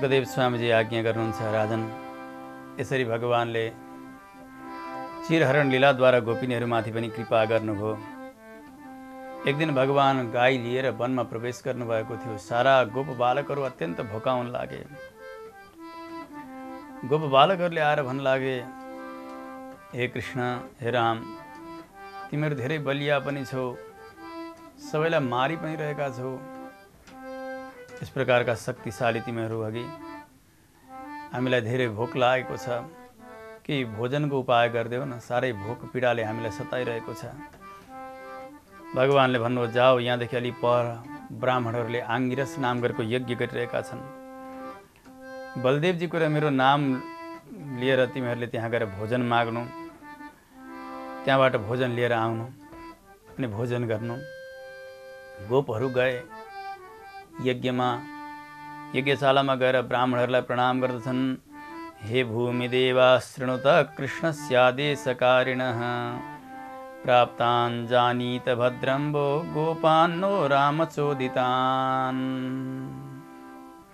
सुखदेव स्वामीजी आज्ञा गर्नुहुन्छ, राजन यसरी भगवानले चिरहरण लीलाद्वारा गोपिनीहरूमाथि पनि कृपा गर्नुभयो। एक दिन भगवान गाई लिएर वनमा प्रवेश गर्नुभएको थियो। सारा गोप बालकहरू अत्यन्त भोकाउन लागे। गोप बालकहरूले आएर भन्न लागे, हे कृष्ण, हे राम, तिमीहरू धेरै बलिया पनि छौ, सबैलाई मारि पनि रहेका छौ। यस प्रकारका शक्तिशाली तिमीहरू अघि हामीलाई धेरै भोक लागेको छ, केही भोजनको उपाय गरिदेऊ न, साह्रै भोक पीडाले हामीलाई सताइरहेको छ। भगवानले भन्नु, जाऊ, यहाँदेखि अलि पर ब्राह्मणहरूले आङ्गिरस नाम गरेको यज्ञ गरिरहेका छन्। बलदेवजीको र मेरो नाम लिएर तिमीहरूले त्यहाँ गएर भोजन माग्नु, त्यहाँबाट भोजन लिएर आउनु अनि भोजन गर्नु। गोपहरू गए यज्ञशालामा गएर ब्राह्मणहरूलाई प्रणाम गर्दछन्। हे भूमिदेवा शृणुत कृष्णस्यादेशकारिणः प्राप्तान् जानीत भद्रम्बो गोपान्नो रामचोदितान्।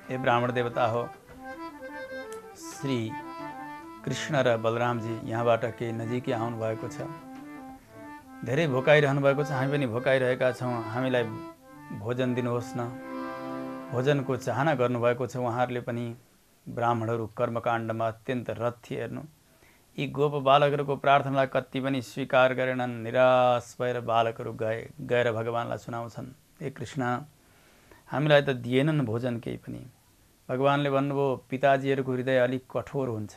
हे ब्राह्मण देवता हो, श्री कृष्ण र बलरामजी यहाँबाट केही नजिकै आउनु भएको छ। धेरै भोकाइरहनु भएको छ, हामी पनि भोकाइरहेका छौँ, हामीलाई भोजन दिनुहोस् न। भोजनको चाहना गर्नुभएको छ उहाँहरूले पनि। ब्राह्मणहरू कर्मकाण्डमा अत्यन्त रत थिए। हेर्नु, यी गोप बालकहरूको प्रार्थनालाई कति पनि स्वीकार गरेनन्। निराश भएर बालकहरू गएर भगवानलाई सुनाउँछन्, हे कृष्ण, हामीलाई त दिएनन् भोजन केही पनि। भगवानले भन्नुभयो, पिताजीहरूको हृदय अलिक कठोर हुन्छ,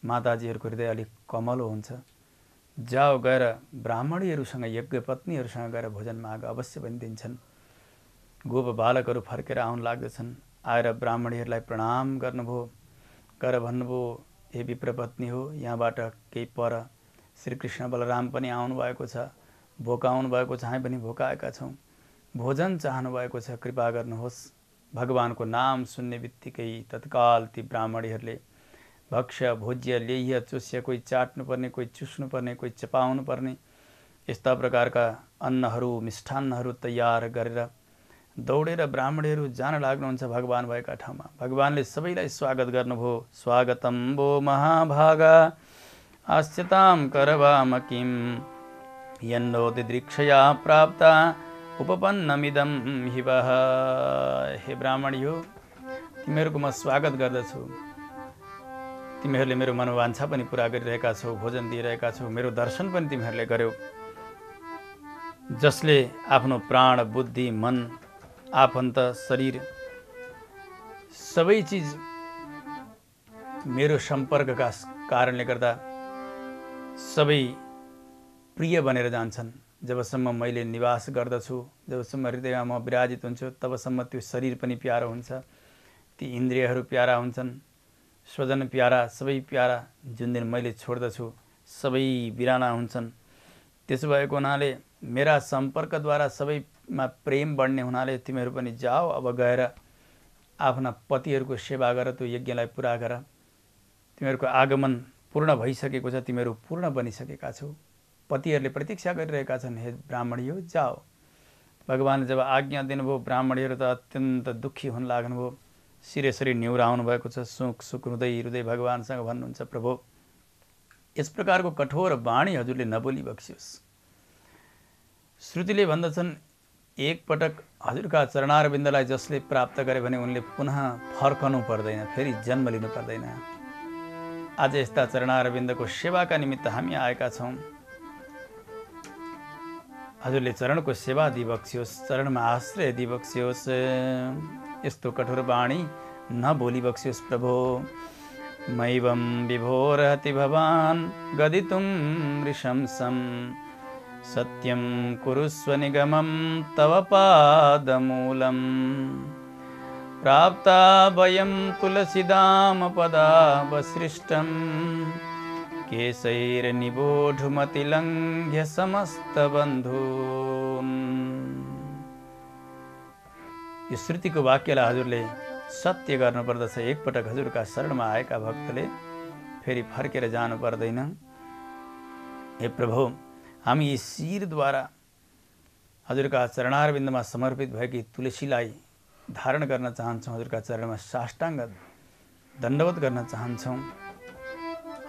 माताजीहरूको हृदय अलिक कमलो हुन्छ। जाओ, गएर ब्राह्मणीहरूसँग, यज्ञ पत्नीहरूसँग गएर भोजन माग, अवश्य पनि दिन्छन्। गोप बालकहरू फर्केर आउन लाग्दछन्। आएर ब्राह्मणीहरूलाई प्रणाम गर्नुभयो, गएर भन्नुभयो, हे विप्रपत्नी हो, यहाँबाट केही पर श्रीकृष्ण बलराम पनि आउनु भएको छ, भोकाउनु भएको छ, हामी पनि भोकाएका छौँ, भोजन चाहनु भएको छ, कृपा गर्नुहोस्। भगवानको नाम सुन्ने बित्तिकै तत्काल ती ब्राह्मणीहरूले भक्ष्य भोज्य लेह्य चोष्य, कोही चाट्नुपर्ने, कोही चुस्नुपर्ने, कोही चपाउनु पर्ने, यस्ता प्रकारका अन्नहरू मिष्ठान्नहरू तयार गरेर दौडेर ब्राह्मणहरू जान लाग्नुहुन्छ भगवान भएका ठाउँमा। भगवानले सबैलाई स्वागत गर्नुभयो। स्वागतम वो महाभागा आस्यताम करवाम किम यन्नो दिदृक्षया प्राप्ता उपपन्नमिदम हिवः। हे ब्राह्मणी हो, तिमीहरूको म स्वागत गर्दछु। तिमीहरूले मेरो मनोवाञ्छा पनि पुरा गरिरहेका छौ, भोजन दिइरहेका छौ, मेरो दर्शन पनि तिमीहरूले गर्यौ। जसले आफ्नो प्राण, बुद्धि, मन, आफन्त, शरीर सबै चिज मेरो सम्पर्कका कारणले गर्दा सबै प्रिय बनेर जान्छन्। जबसम्म मैले निवास गर्दछु, जबसम्म हृदयमा म विराजित हुन्छु, तबसम्म त्यो शरीर पनि प्यारो हुन्छ, ती इन्द्रियहरू प्यारा हुन्छन्, स्वजन प्यारा, सबै प्यारा। जुन दिन मैले छोड्दछु सबै बिराना हुन्छन्। त्यसो भएको हुनाले मेरा सम्पर्कद्वारा सबैमा प्रेम बढ्ने हुनाले तिमीहरू पनि जाओ, अब गएर आफ्ना पतिहरूको सेवा गर, त्यो यज्ञलाई पुरा गर। तिमीहरूको आगमन पूर्ण भइसकेको छ, तिमीहरू पूर्ण बनिसकेका छौ। पतिहरूले प्रतीक्षा गरिरहेका छन्, हे ब्राह्मणीहरू जाओ। भगवानले जब आज्ञा दिनुभयो, ब्राह्मणीहरू त अत्यन्त दुःखी हुन लाग्नुभयो, शिरसरी निहुराउनु भएको छ, सुख रुँदै रुँदै भगवानसँग भन्नुहुन्छ, प्रभु, यस प्रकारको कठोर वाणी हजुरले नबोली बक्सियोस्। श्रुतिले भन्दछन्, एक पटक हजुरका चरणारविन्दलाई जसले प्राप्त गरे भने उनले पुनः फर्कनु पर्दैन, फेरि जन्म लिनु पर्दैन। आज यस्ता चरणारविन्दको सेवाका निमित्त हामी आएका छौँ। हजुरले चरणको सेवा दिबक्सियोस्, चरणमा आश्रय दिबक्सियोस्। यस्तो कठोर वाणी नबोली बक्सियोस् प्रभु। मैवं विभोरहति भवान् गदितुं नृशंसम् सत्यं कुरुस्व निगमं तव पादमूलम् प्राप्ता वयं तुलसीदामपदावसृष्टं केशैर्निबोढुमतिलङ्घ्य समस्तबन्धून्। यो श्रुतिको वाक्यलाई हजुरले सत्य गर्नुपर्दछ। एकपटक हजुरका शरणमा आएका भक्तले फेरि फर्केर जानु पर्दैन। हे प्रभु, हामी शिरद्वारा हजुरका चरणारविन्दमा समर्पित भएकी तुलसीलाई धारण गर्न चाहन्छौँ, हजुरका चरणमा साष्टाङ्ग दण्डवत गर्न चाहन्छौँ,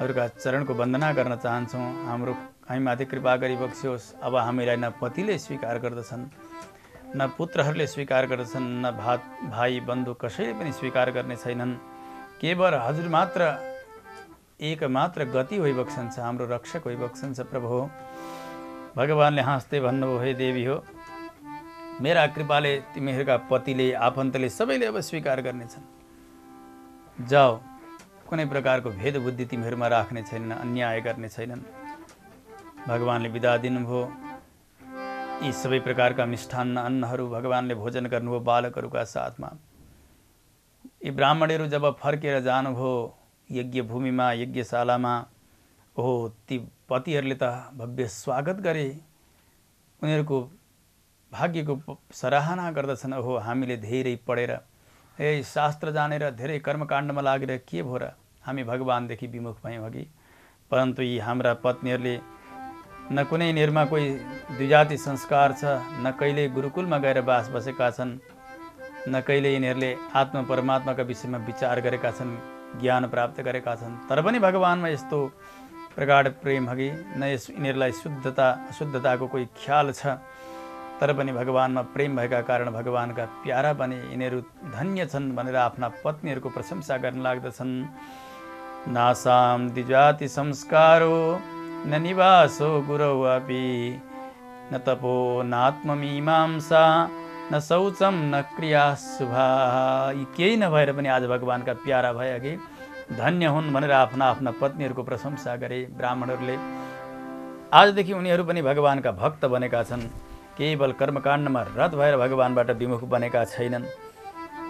हजुरका चरणको वन्दना गर्न चाहन्छौँ। हामी माथि कृपा गरी बक्सियोस्। अब हामीलाई न पतिले स्वीकार गर्दछन्, न पुत्रहरूले स्वीकार गर्दछन्, न भाइ बन्धु कसैले पनि स्वीकार गर्ने छैनन्। केवल हजुर मात्र एकमात्र गति होइबक्सन्छ, हाम्रो रक्षक होइबक्सन्छ प्रभु हो। भगवानले हाँस्दै भन्नुभयो, हे देवी हो, मेरा कृपाले तिमीहरूका पतिले आफन्तले सबैले अब स्वीकार गर्नेछन्। जाऊ, कुनै प्रकारको भेद बुद्धि तिमीहरूमा राख्ने छैनन्, अन्याय गर्ने छैनन्। भगवानले बिदा दिनुभयो। यी सबै प्रकारका मिष्ठान्न अन्नहरू भगवानले भोजन गर्नुभयो बालकहरूका साथमा। यी ब्राह्मणहरू जब फर्केर जानुभयो यज्ञ भूमिमा, यज्ञशालामा, ओहो ती पतिहरूले त भव्य स्वागत गरे, उनीहरूको भाग्यको सराहना गर्दछन्। ओहो हामीले धेरै पढेर, शास्त्र जानेर, धेरै कर्मकाण्डमा लागेर के भो र हामी भगवानदेखि विमुख भयौँ अघि। परन्तु यी हाम्रा पत्नीहरूले न कुनै निर्मा कोही द्विजाति संस्कार छ, न कहिले गुरुकुलमा गएर बास बसेका छन्, न कहिले यिनीहरूले आत्मा परमात्माका विषयमा विचार गरेका छन्, ज्ञान प्राप्त गरेका छन्। तर पनि भगवानमा यस्तो प्रगाढ प्रेम हगि न यिनीहरूलाई अशुद्धताको कोही ख्याल छ। तर पनि भगवानमा प्रेम भएका कारण भगवानका प्यारा बने, यिनीहरू धन्य छन् भनेर आफ्ना पत्नीहरूको प्रशंसा गर्न लाग्दछन्। नासाम द्विजाति संस्कारो न निवासो गुरौ अपि न तपो नात्ममीमांसा न शौचम न क्रिया शुभा। यी केही नभएर पनि आज भगवानका प्यारा भए कि धन्य हुन् भनेर आफ्ना आफ्ना पत्नीहरूको प्रशंसा गरे ब्राह्मणहरूले। आजदेखि उनीहरू पनि भगवानका भक्त बनेका छन्, केवल कर्मकाण्डमा रत भएर भगवानबाट विमुख बनेका छैनन्।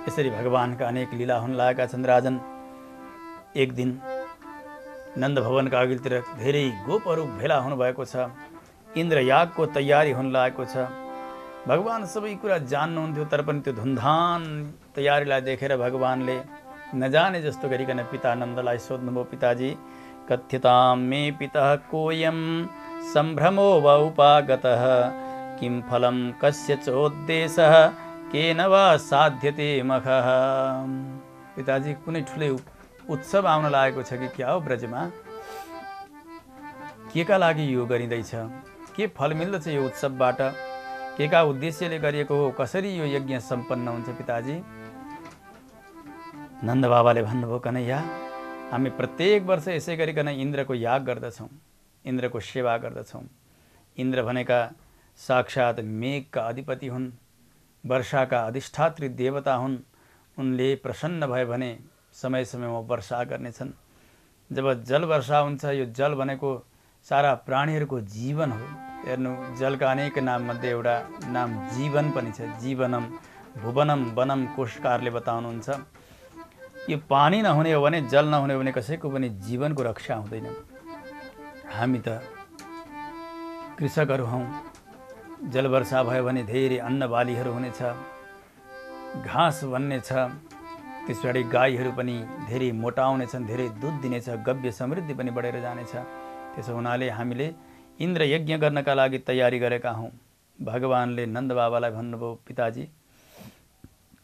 यसरी भगवानका अनेक लीला हुन लागेका छन्। राजन, एक दिन नन्द भवनका अघिल्तिर धेरै गोपहरू भेला हुनुभएको छ। इन्द्र यागको तयारी हुन लागेको छ। भगवान सबै कुरा जान्नुहुन्थ्यो, तर पनि त्यो धुमधाम तयारीलाई देखेर भगवानले नजाने जस्तो गरिकन पिता नन्दलाई सोध्नुभयो, पिताजी कथ्यतां मे पितः कोयम सम्भ्रमो वा उपागतः किं फलं कस्य चोद्देशः केन वा साध्यते मखः। पिताजी, कुनै ठुलै उत्सव आउन लागेको छ कि क्या हो ब्रजमा? के का लागि यो गरिँदैछ? के फल मिल्दछ यो उत्सवबाट? के का उद्देश्यले गरिएको हो? कसरी यो यज्ञ सम्पन्न हुन्छ पिताजी? नन्द बाबाले भन्नुभयो, कन्हैया, हामी प्रत्येक वर्ष यसै गरिकन इन्द्रको याग गर्दछौँ, इन्द्रको सेवा गर्दछौँ। इन्द्र भनेका साक्षात् मेघका अधिपति हुन्, वर्षाका अधिष्ठात्री देवता हुन्। उनले प्रसन्न भए भने समय समयमा वर्षा गर्नेछन्। जब जल वर्षा हुन्छ, यो जल भनेको सारा प्राणीहरूको जीवन हो। हेर्नु, जलका अनेक नाममध्ये एउटा नाम जीवन पनि छ। जीवनम, भुवनम, वनम कोशकारले बताउनुहुन्छ। यो पानी नहुने हो भने, जल नहुने हो भने कसैको पनि जीवनको रक्षा हुँदैन। हामी त कृषकहरू हौँ। जल वर्षा भयो भने धेरै अन्न बालीहरू हुनेछ, घाँस बन्नेछ, त्यस पछाडि गाईहरू पनि धेरै मोटाउनेछन्, धेरै दुध दिनेछ, गव्य समृद्धि पनि बढेर जानेछ। त्यसो हुनाले हामीले इन्द्र यज्ञ गर्नका लागि तयारी गरेका हौँ। भगवानले नन्द बाबालाई भन्नुभयो, पिताजी,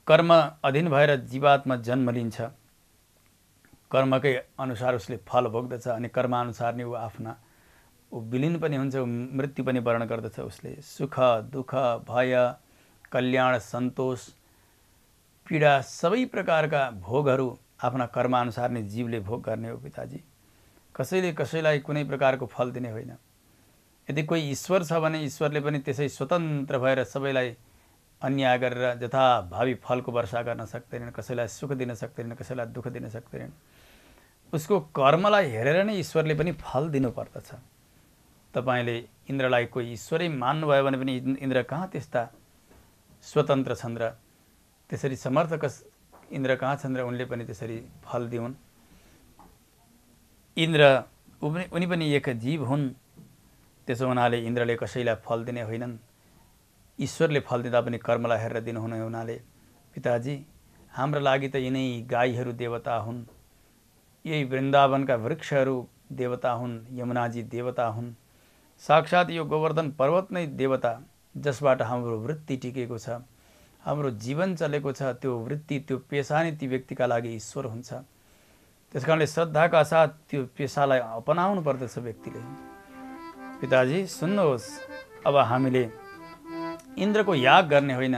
कर्म अधीन भएर जीवात्मा जन्म लिन्छ, कर्मकै अनुसार उसले फल भोग्दछ, अनि कर्मानुसार नै ऊ आफ्ना विलिन पनि हुन्छ, मृत्यु पनि वर्ण गर्दछ। उसले सुख दुःख भय कल्याण सन्तोष पीडा सबै प्रकारका भोगहरू आफ्ना कर्मानुसार नै जीवले भोग गर्ने हो पिताजी। कसैले कसैलाई कुनै प्रकारको फल दिने होइन। यदि कोही ईश्वर छ भने ईश्वरले पनि त्यसै स्वतन्त्र भएर सबैलाई अन्याय गरेर जथाभावी फलको वर्षा गर्न सक्दैनन्। कसैलाई सुख दिन सक्दैनन्, कसैलाई दुःख दिन सक्दैनन्। उसको कर्मलाई हेरेर नै ईश्वरले पनि फल दिनुपर्दछ। तपाईले इन्द्रलाई कोही ईश्वरै मान्नुभयो भने पनि इन्द्र कहाँ त्यस्ता स्वतन्त्र छन् र त्यसरी समर्थक इन्द्र कहाँ छन् र उनले पनि त्यसरी फल दिउन्। इन्द्र उनी पनि एक जीव हुन्। त्यसो हुनाले इन्द्रले कसैलाई फल दिने होइनन्। ईश्वरले फल दिँदा पनि कर्मलाई हेरेर दिनुहुने हुनाले पिताजी, हाम्रो लागि त यिनै गाईहरू देवता हुन्, यही वृन्दावनका वृक्षहरू देवता हुन्, यमुनाजी देवता हुन्, साक्षात् यो गोवर्धन पर्वत नै देवता, जसबाट हाम्रो वृत्ति टिकेको छ। हाम्रो जीवन चलेको छ त्यो वृत्ति त्यो पेशा नै ती व्यक्तिका लागि ईश्वर हुन्छ। त्यसकारणले श्रद्धाका साथ त्यो पेशालाई अपनाउनु पर्दछ व्यक्तिले। पिताजी सुन्नुहोस्, अब हामीले इन्द्रको याग गर्ने होइन,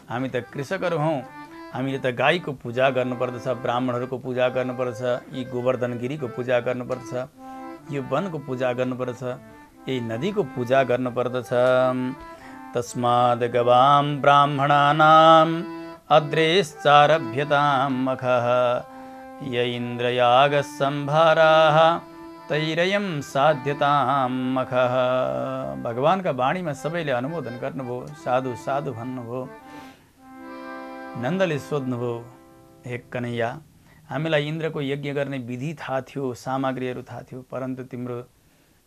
हामी त कृषकहरू हौँ, हामीले त गाईको पूजा गर्नुपर्दछ, ब्राह्मणहरूको पूजा गर्नुपर्दछ, यी गोवर्धन गिरीको पूजा गर्नुपर्दछ, यो वनको पूजा गर्नुपर्दछ, यही नदीको पूजा गर्नुपर्दछ। तस्माद् गवां ब्राह्मणानाम् अद्रेश्चारभ्यतां मखः य इन्द्रयागसंभाराः तैरयं साध्यतां मखः। भगवानका वाणीमा सबैले अनुमोदन गर्नुभयो, साधु साधु भन्नुभयो। नन्दले सोध्नुभयो, हे कन्हैया, हामीलाई इन्द्रको यज्ञ गर्ने विधि थाहा थियो, सामग्रीहरू थाहा थियो, परन्तु तिम्रो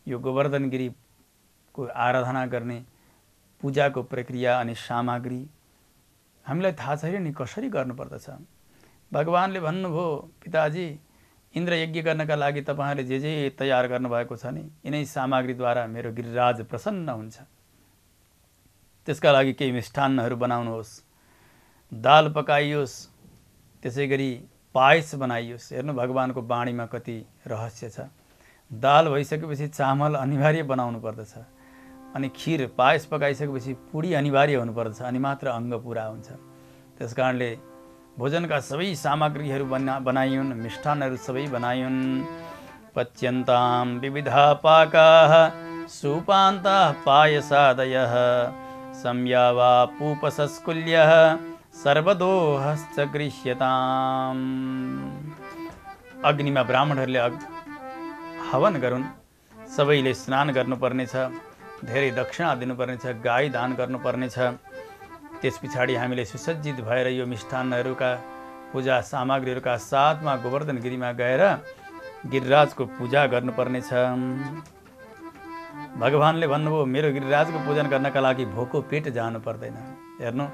यो गोवर्धन गिरीको आराधना गर्ने पूजाको प्रक्रिया अनि सामग्री हामीलाई थाहा छैन नि, कसरी गर्नुपर्दछ। भगवानले भन्नुभयो, पिताजी इन्द्र यज्ञ गर्नका लागि तपाईँहरूले जे जे तयार गर्नुभएको छ नि, यिनै सामग्रीद्वारा मेरो गिरिराज प्रसन्न हुन्छ। त्यसका लागि केही मिष्ठान्नहरू बनाउनुहोस्, दाल पकाइयोस्, त्यसै गरी पायस बनाइयोस्। हेर्नु भगवानको वाणीमा कति रहस्य छ। दाल भइसकेपछि चामल अनिवार्य बनाउनु पर्दछ, अनि खीर पायस पकाइसकेपछि पुडी अनिवार्य हुनुपर्दछ, अनि मात्र अङ्ग पुरा हुन्छ। त्यसकारणले भोजनका सबै सामग्रीहरू बनाइयुन्, मिष्ठान्नहरू सबै बनाइयुन्। पच्यन्तां विविधा पाकाः सुपान्ताः पायसादयः संयावा पूपसस्कुल्यः सर्वदोहश्च गृह्यताम्। अग्निमा ब्राह्मणहरूले हवन गरून्, सबैले स्नान गर्नुपर्नेछ, धेरै दक्षिणा दिनुपर्नेछ, गाई दान गर्नुपर्नेछ। त्यस पछाडि हामीले सुसज्जित भएर यो मिष्ठान्नहरूका पूजा सामग्रीहरूका साथमा गोवर्धन गिरीमा गएर गिरिराजको पूजा गर्नुपर्नेछ। भगवानले भन्नुभयो, मेरो गिरिराजको पूजन गर्नका लागि भोको पेट जानु पर्दैन। हेर्नु,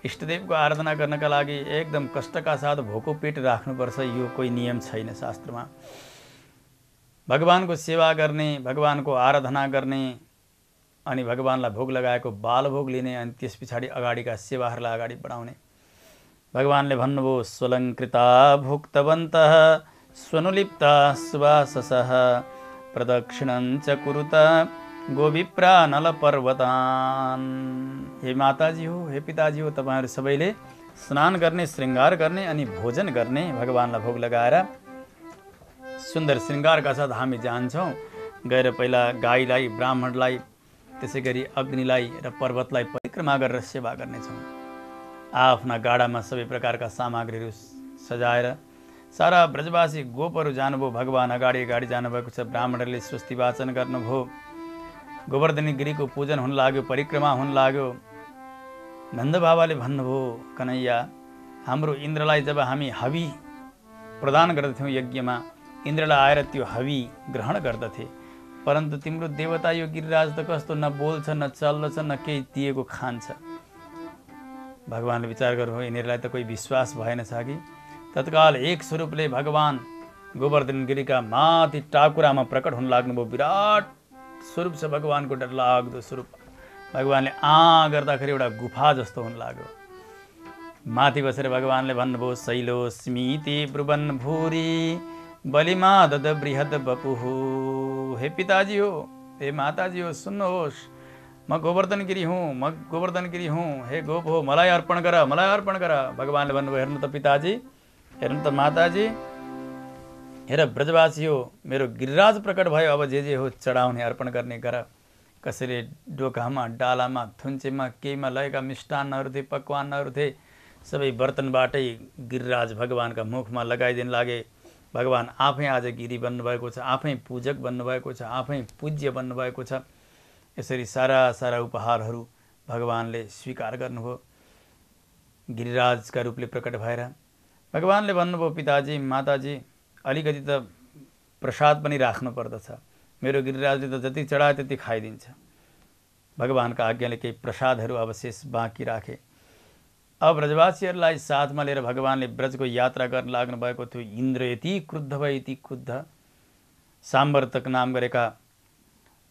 इष्टदेवको आराधना गर्नका लागि एकदम कष्टका साथ भोको पेट राख्नुपर्छ, यो कोही नियम छैन शास्त्रमा। भगवानको सेवा गर्ने, भगवानको आराधना गर्ने, अनि भगवानलाई भोग लगाएको बालभोग लिने, अनि त्यस पछाडि अगाडिका सेवाहरूलाई अगाडि बढाउने। भगवानले भन्नुभयो, स्वलङ्कृता भुक्तवन्तः स्वनुलिप्ता सुवाससः प्रदक्षिणञ्च कुरुत गोविप्रा नलपर्वतान्। हे माताजी हो, हे पिताजी हो, तपाईँहरू सबैले स्नान गर्ने, श्रृङ्गार गर्ने अनि भोजन गर्ने। भगवानलाई भोग लगाएर सुन्दर श्रृङ्गारका साथ हामी जान्छौँ। गएर पहिला गाईलाई, ब्राह्मणलाई, त्यसै गरी अग्निलाई र पर्वतलाई परिक्रमा गरेर सेवा गर्नेछौँ। आफ्ना गाडामा सबै प्रकारका सामग्रीहरू सजाएर सारा ब्रजवासी गोपहरू जानुभयो, भगवान अगाडि अगाडि जानुभएको छ। ब्राह्मणहरूले स्वस्ति वाचन गर्नुभयो, गोवर्धनी गिरीको पूजन हुन लाग्यो, परिक्रमा हुन लाग्यो। नन्द बाबाले भन्नुभयो, कन्हैया, हाम्रो इन्द्रलाई जब हामी हवि प्रदान गर्दथ्यौँ यज्ञमा, इन्द्रलाई आएर त्यो हवि ग्रहण गर्दथे, परन्तु तिम्रो देवता यो गिरिराज त कस्तो, न बोल्छ, न चल्दछ, न केही दिएको खान्छ। भगवानले विचार गर्नुभयो, यिनीहरूलाई त कोही विश्वास भएन छ कि। तत्काल एक स्वरूपले भगवान गोवर्धन गिरीका माथि टाकुरामा प्रकट हुन लाग्नुभयो। विराट स्वरूप छ भगवानको, डरलाग्दो स्वरूप। भगवानले गर्दाखेरि एउटा गुफा जस्तो हुन लाग्यो। माथि बसेर भगवानले भन्नुभयो, शैलोस्मीति ब्रुवन् भूरि बलिमा दद बृहद बपुहु। हे पिताजी हो, हे माताजी हो, सुन्नुहोस्, म गोवर्धन गिरी हुँ, म गोवर्धन गिरी हुँ, हे गोप हो, मलाई अर्पण गर, मलाई अर्पण गर। भगवानले भन्नुभयो, हेर्नु त पिताजी, हेर्नु त माताजी, हेर ब्रजवासी हो, मेरो गिरिराज प्रकट भयो, अब जे जे हो चढाउने, अर्पण गर्ने गर। कसैले डोकामा, डालामा, थुन्चेमा, केहीमा लगेका मिष्टान्नहरू थिए, पकवानहरू थिए, सबै बर्तनबाटै गिरिराज भगवानका मुखमा लगाइदिन लागे। भगवान आफै आज गिरी बन्नुभएको छ, आफै पूजक बन्नुभएको छ, आफै पूज्य बन्नुभएको छ। यसरी सारा सारा उपहारहरू भगवानले स्वीकार गर्नुभयो गिरिराजका रूपले प्रकट भएर। भगवानले भन्नुभयो, पिताजी माताजी, अलिकति त प्रसाद पनि राख्नु पर्दछ, मेरो गिरिराजले त जति चढाए त्यति खाइदिन्छ। भगवानका आज्ञाले केही प्रसादहरू अवशेष बाँकी राखे। अब ब्रजवासीहरूलाई साथमा लिएर भगवानले ब्रजको यात्रा गर्न लाग्नु भएको थियो। इन्द्र यति क्रुद्ध भए, यति क्रुद्ध, साम्वर्तक नाम गरेका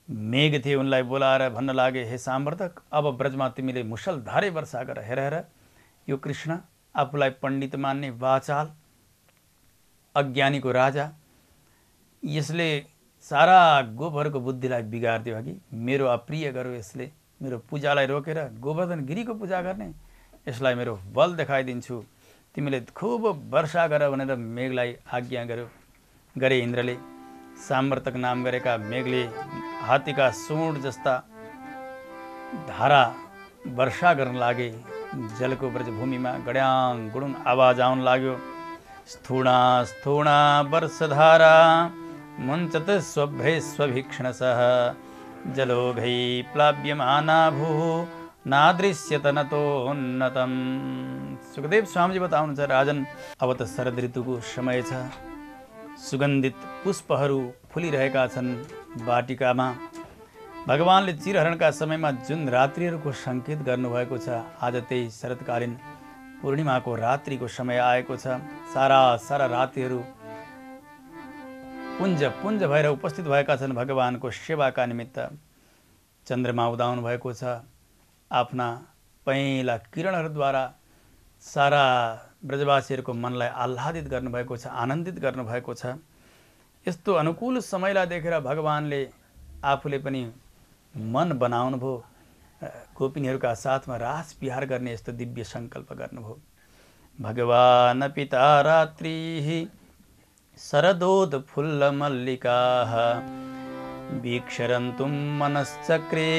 मेघ थिए, उनलाई बोलाएर भन्न लागे, हे साम्वर्तक, अब ब्रजमा तिमीले मुसलधारे वर्षा गर। हेर हेर, यो कृष्ण आफूलाई पण्डित मान्ने वाचाल अज्ञानीको राजा, यसले सारा गोपहरूको बुद्धिलाई बिगार्दियो कि मेरो अप्रिय गरो, यसले मेरो पूजालाई रोकेर गोवर्धन गिरीको पूजा गर्ने, यसलाई मेरो बल देखाइदिन्छु, तिमीले खूब वर्षा गर भनेर मेघलाई आज्ञा गरे इन्द्रले। सामर्थक नाम गरेका मेघले हात्तीका सूँड जस्ता धारा वर्षा गर्न लागे। जलको ब्रजभूमिमा गड्याङ गुडुङ आवाज आउन लाग्यो। स्थूणा स्थूणा वर्षधारा मुञ्चत स्वभ्रे स्वभीक्षणसः जलोघै प्लाव्यमाना भूः नादृश्यत नतोन्नतम। सुखदेव स्वामीजी बताउनुहुन्छ, राजन अब त शरद ऋतुको समय छ, सुगन्धित पुष्पहरू फुलिरहेका छन् वाटिकामा। भगवानले चिरहरणका समयमा जुन रात्रिहरूको सङ्केत गर्नुभएको छ, आज त्यही शरदकालीन पूर्णिमाको रात्रिको समय आएको छ। सारा रात्रिहरू पुञ्ज पुञ्ज भएर उपस्थित भएका छन् भगवानको सेवाका निमित्त। चन्द्रमा उदाउनु भएको छ, आफ्ना पहेँला किरणहरूद्वारा सारा ब्रजवासीहरूको मनलाई आह्लादित गर्नुभएको छ, आनन्दित गर्नुभएको छ। यस्तो अनुकूल समयलाई देखेर भगवानले आफूले पनि मन बनाउनु भयो, गोपिनीहरूका साथमा रास विहार गर्ने यस्तो दिव्य सङ्कल्प गर्नुभयो। भगवान पिता रात्रिः शरदोद फुल्ल मल्लिकाः वीक्षरन्तुं मनश्चक्रे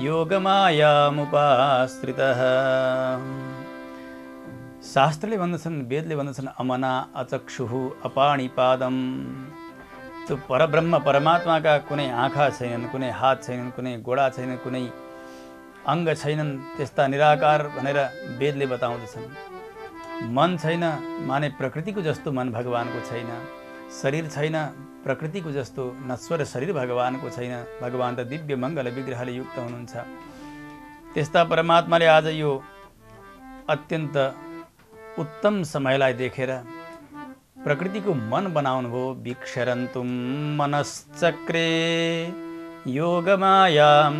योगमायामुपाश्रितः। शास्त्रले भन्दछन्, वेदले भन्दछन्, अमना अचक्षुः अपाणिपादम। त्यो परब्रह्म परमात्माका कुनै आँखा छैनन्, कुनै हात छैनन्, कुनै गोडा छैनन्, कुनै अङ्ग छैनन्, त्यस्ता निराकार भनेर वेदले बताउँदछन्। मन छैन माने प्रकृतिको जस्तो मन भगवानको छैन, शरीर छैन प्रकृतिको जस्तो नश्वर शरीर भगवानको छैन। भगवान त दिव्य मङ्गल विग्रहले युक्त हुनुहुन्छ। त्यस्ता परमात्माले आज यो अत्यन्त उत्तम समयलाई देखेर प्रकृतिको मन बनाउनु भयो। वीक्षरन्तुं मनश्चक्रे योगमायामुपाश्रितः।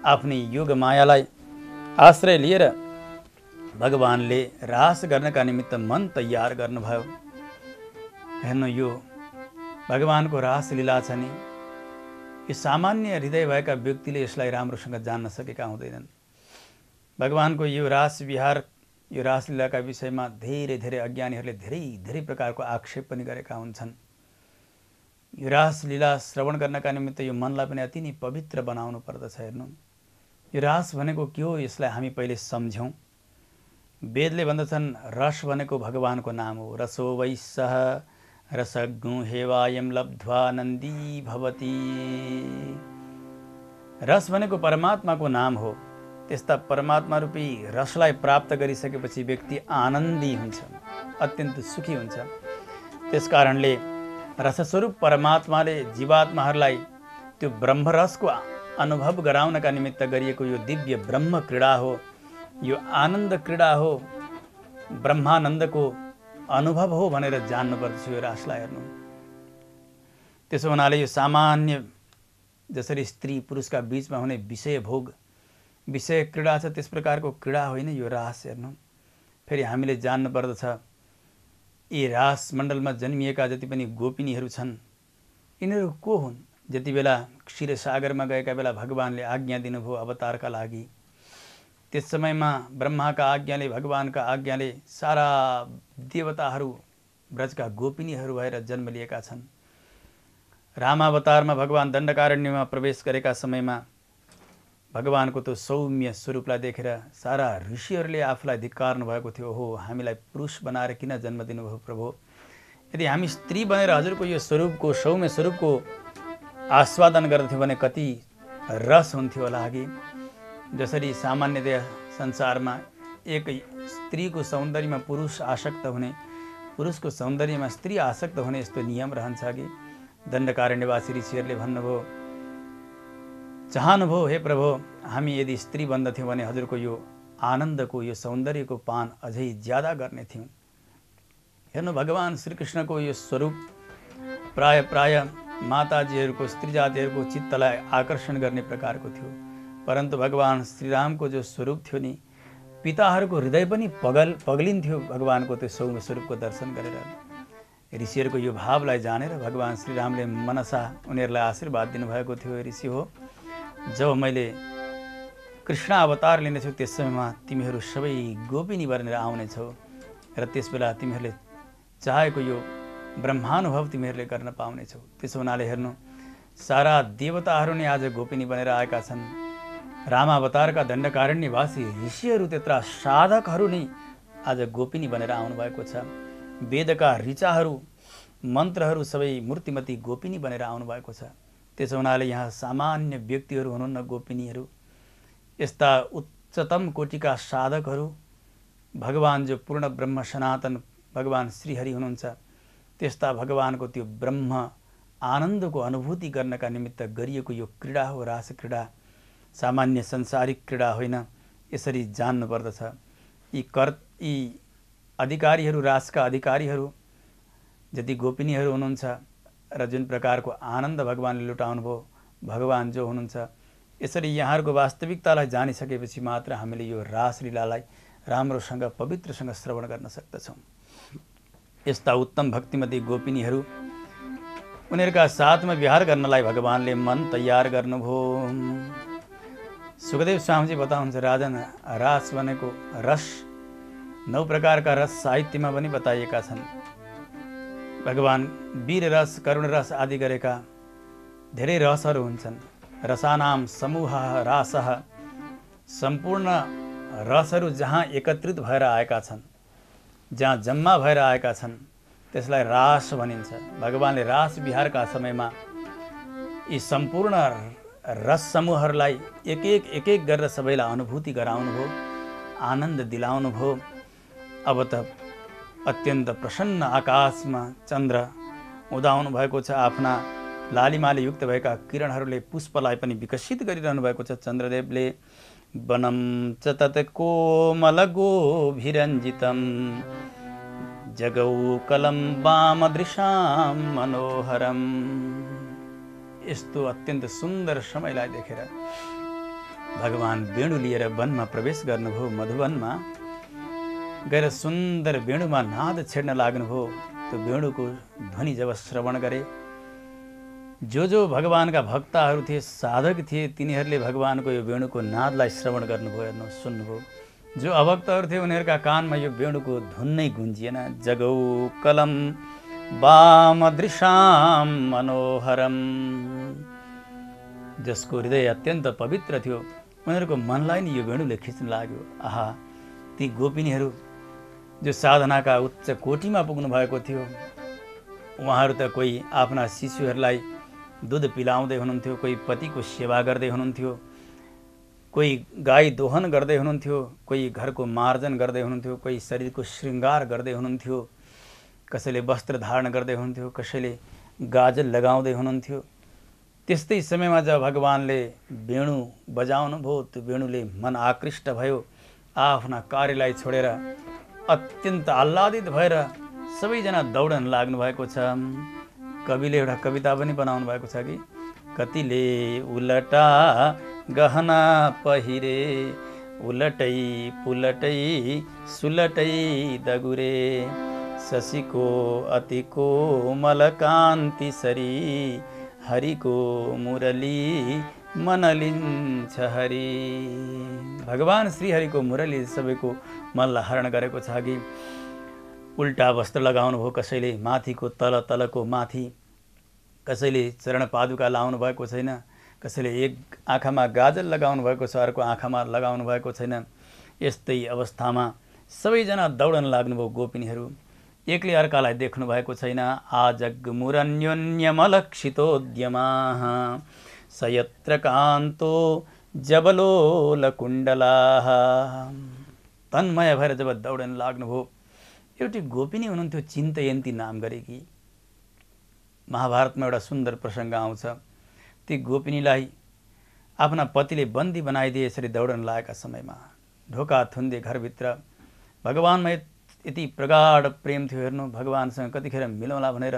आफ्नी योगमायालाई आश्रय लिएर भगवानले रास गर्नका निमित्त मन तयार गर्नुभयो। हेर्नु, यो भगवानको रासलीला छ नि, यो सामान्य हृदय भएका व्यक्तिले यसलाई राम्रोसँग जान्न सकेका हुँदैनन्। भगवानको यो रास विहार, यो रासलीलाका विषयमा धेरै धेरै अज्ञानीहरूले धेरै प्रकारको आक्षेप पनि गरेका हुन्छन्। यो रासलीला श्रवण गर्नका निमित्त यो मनलाई पनि अति नै पवित्र बनाउनु पर्दछ। हेर्नु, यो रास भनेको के हो, यसलाई हामी पहिले सम्झौँ। वेदले भन्दछन्, रस भनेको भगवानको नाम हो। रसो वैसः रसज्ञो हेवायम लब्ध्वा नन्दी भवति। रस भनेको परमात्माको नाम हो। त्यस्ता परमात्मा रूपी रसलाई प्राप्त गरिसकेपछि व्यक्ति आनन्दी हुन्छ, अत्यन्त सुखी हुन्छ। त्यसकारणले रसस्वरूप परमात्माले जीवात्माहरूलाई त्यो ब्रह्मरसको अनुभव गराउनका निमित्त गरिएको यो दिव्य ब्रह्म क्रीडा हो, यो आनन्द क्रीडा हो, ब्रह्मानन्दको अनुभव हो भनेर जान्नुपर्दछ यो रासलाई। हेर्नु, त्यसो हुनाले यो सामान्य जसरी स्त्री पुरुषका बीचमा हुने विषय भोग, विषय क्रीडा छ, त्यस प्रकारको क्रीडा होइन यो रास। हेर्नु, फेरि हामीले जान्नु पर्दछ, यी रास मण्डलमा जन्मिएका जति पनि गोपिनीहरू छन्, यिनीहरू को हुन्? जति बेला क्षीरसागरमा गएका बेला भगवानले आज्ञा दिनुभयो अवतारका लागि, त्यस समयमा ब्रह्माका आज्ञाले, भगवानका आज्ञाले सारा देवताहरू ब्रजका गोपिनीहरू भएर जन्म लिएका छन्। रामावतारमा भगवान दण्डकारण्यमा प्रवेश गरेका समयमा भगवानको त्यो सौम्य स्वरूपलाई देखेर सारा ऋषिहरूले आफूलाई धिक्कार्नु भएको थियो। हो, हामीलाई पुरुष बनाएर किन जन्म दिनुभयो प्रभु? यदि हामी स्त्री बनेर हजुरको यो स्वरूपको, सौम्य स्वरूपको आस्वादन गर्दथ्यौँ भने कति रस हुन्थ्यो होला कि। जसरी सामान्यतया संसारमा एक स्त्रीको सौन्दर्यमा पुरुष आसक्त हुने, पुरुषको सौन्दर्यमा स्त्री आसक्त हुने यस्तो नियम रहन्छ कि दण्डकारण्यवासी ऋषिहरूले भन्नुभयो, चाहनुभयो हे प्रभु, हामी यदि स्त्री बन्दथ्यौँ भने हजुरको यो आनन्दको, यो सौन्दर्यको पान अझै ज्यादा गर्ने थियौँ। हेर्नु, भगवान श्रीकृष्णको यो स्वरूप प्राय माताजीहरूको, स्त्री जातिहरूको चित्तलाई आकर्षण गर्ने प्रकारको थियो। परन्तु भगवान श्रीरामको जो स्वरूप थियो नि, पिताहरूको हृदय पनि पगलिन्थ्यो भगवानको त्यो सौम्य स्वरूपको दर्शन गरेर। ऋषिहरूको यो भावलाई जानेर भगवान श्रीरामले मनसा उनीहरूलाई आशीर्वाद दिनुभएको थियो। ऋषि हो, जब मैले कृष्ण अवतार लिनेछु त्यस समयमा तिमीहरू सबै गोपिनी बनेर आउनेछौ र त्यस बेला तिमीहरूले चाहेको यो ब्रह्मानुभव तिमीहरूले गर्न पाउनेछौ। त्यसो हुनाले हेर्नु, सारा देवताहरू नै आज गोपिनी बनेर आएका छन्। रामावतारका दण्डकारण्यवासी ऋषिहरू, त्यत्रा साधकहरू नै आज गोपिनी बनेर आउनुभएको छ। वेदका ऋचाहरू, मन्त्रहरू सबै मूर्तिमती गोपिनी बनेर आउनुभएको छ। त्यसो हुनाले यहाँ सामान्य व्यक्तिहरू हुनुहुन्न गोपिनीहरू, यस्ता उच्चतम कोटिका साधकहरू, भगवान जो पूर्ण ब्रह्म सनातन भगवान श्रीहरि हुनुहुन्छ, त्यस्ता भगवानको त्यो ब्रह्म आनन्दको अनुभूति गर्नका निमित्त गरिएको यो क्रीडा हो, रास क्रीडा। सामान्य संसारिक क्रीडा होइन, यसरी जान्नुपर्दछ। यी अधिकारीहरू, रासका अधिकारीहरू जति गोपिनीहरू हुनुहुन्छ र जुन प्रकारको आनन्द भगवानले लुटाउनु भयो, भगवान जो हुनुहुन्छ, यसरी यहाँहरूको वास्तविकतालाई जानिसकेपछि मात्र हामीले यो रासलीलालाई राम्रोसँग पवित्रसँग श्रवण गर्न सक्दछौँ। यस्ता उत्तम भक्तिमती गोपिनीहरू, उनीहरूका साथमा विहार गर्नलाई भगवानले मन तयार गर्नुभयो। सुखदेव स्वामीजी बताउनुहुन्छ, राजन, रास भनेको रस, 9 प्रकारका रस साहित्यमा पनि बताइएका छन्। भगवान वीर रस, करुण रस आदि गरेका धेरै रसहरू हुन्छन्। रसानाम समूह रासः, सम्पूर्ण रसहरू जहाँ एकत्रित भएर आएका छन्, जहाँ जम्मा भएर आएका छन्, त्यसलाई रास भनिन्छ। भगवानले रास विहारका समयमा यी सम्पूर्ण रस समूहहरूलाई एक एक गरेर सबैलाई अनुभूति गराउनुभयो, आनन्द दिलाउनुभयो। अब त अत्यन्त प्रसन्न आकाशमा चन्द्र उदाउनु भएको छ। आफ्ना लालिमाले युक्त भएका किरणहरूले पुष्पलाई पनि विकसित गरिरहनु भएको छ। चन्द्रदेवले वनं च तत् कोमलगोभिरञ्जितं जगौकलं वामदृशां मनोहरम। यस्तो अत्यन्त सुन्दर समयलाई देखेर भगवान वेणु लिएर वनमा प्रवेश गर्नुभयो। मधुवनमा गएर सुन्दर वेणुमा नाद छेड्न लाग्नुभयो। त्यो वेणुको ध्वनि जब श्रवण गरे, जो भगवानका भक्तहरू थिए, साधक थिए, तिनीहरूले भगवानको यो वेणुको नादलाई श्रवण गर्नुभयो, हेर्नु सुन्नुभयो। जो अभक्तहरू थिए उनीहरूका कानमा यो वेणुको धुन नै गुन्जिएन। जगौ कलम वामदृशां मनोहरम। जसको हृदय अत्यन्त पवित्र थियो, उनीहरूको मनलाई नि यो वेणुले खिच्न लाग्यो। आहा, ती गोपिनीहरू जो साधनाका उच्च कोटिमा पुग्नु भएको थियो, उहाँहरू त कोही आफ्ना शिशुहरूलाई दुध पिलाउँदै हुनुहुन्थ्यो, कोही पतिको सेवा गर्दै हुनुहुन्थ्यो, कोही गाई दोहन गर्दै हुनुहुन्थ्यो, कोही घरको मार्जन गर्दै हुनुहुन्थ्यो, कोही शरीरको श्रृङ्गार गर्दै हुनुहुन्थ्यो, कसैले वस्त्र धारण गर्दै हुनुहुन्थ्यो, कसैले गाजल लगाउँदै हुनुहुन्थ्यो। त्यस्तै समयमा जब भगवानले वेणु बजाउनु भयो, त्यो वेणुले मन आकृष्ट भयो। आफ्ना कार्यलाई छोडेर अत्यन्त आह्लादित भएर सबैजना दौडन लाग्नु भएको छ। कविले एउटा कविता पनि बनाउनु भएको छ कि कतिले उलटा गहना पहिरे, उलटै पुलटै सुलटै दगुरे, शशीको अति कोमल कान्ति सरी, हरिको मुरली मन लिन्छ हरि। भगवान श्रीहरिको मुरली सबैको मनलाई हरण गरेको छ कि उल्टा वस्त्र लगाउनु भयो, कसैले माथिको तलको माथि, कसैले चरण पादुका लाउनु भएको छैन, कसैले एक आँखामा गाजल लगाउनु भएको छ, अर्को आँखामा लगाउनु भएको छैन। यस्तै अवस्थामा सबैजना दौडन लाग्नुभयो। गोपिनीहरू एकले अर्कालाई देख्नु भएको छैन। आजग्मुरन्योन्यमलक्षितोद्यमाः सयत्र कान्तो जबलोलकुण्डलाः। तन्मय भएर जब दौडन लाग्नुभयो, एउटी गोपिनी हुनुहुन्थ्यो, चिन्तयन्ती नाम गरेकी। महाभारतमा एउटा सुन्दर प्रसङ्ग आउँछ। ती गोपिनीलाई आफ्ना पतिले बन्दी बनाइदिए। यसरी दौडन लागेका समयमा ढोका थुन्दे घरभित्र। भगवानमा यति प्रगाढ प्रेम थियो, हेर्नु भगवानसँग कतिखेर मिलाउला भनेर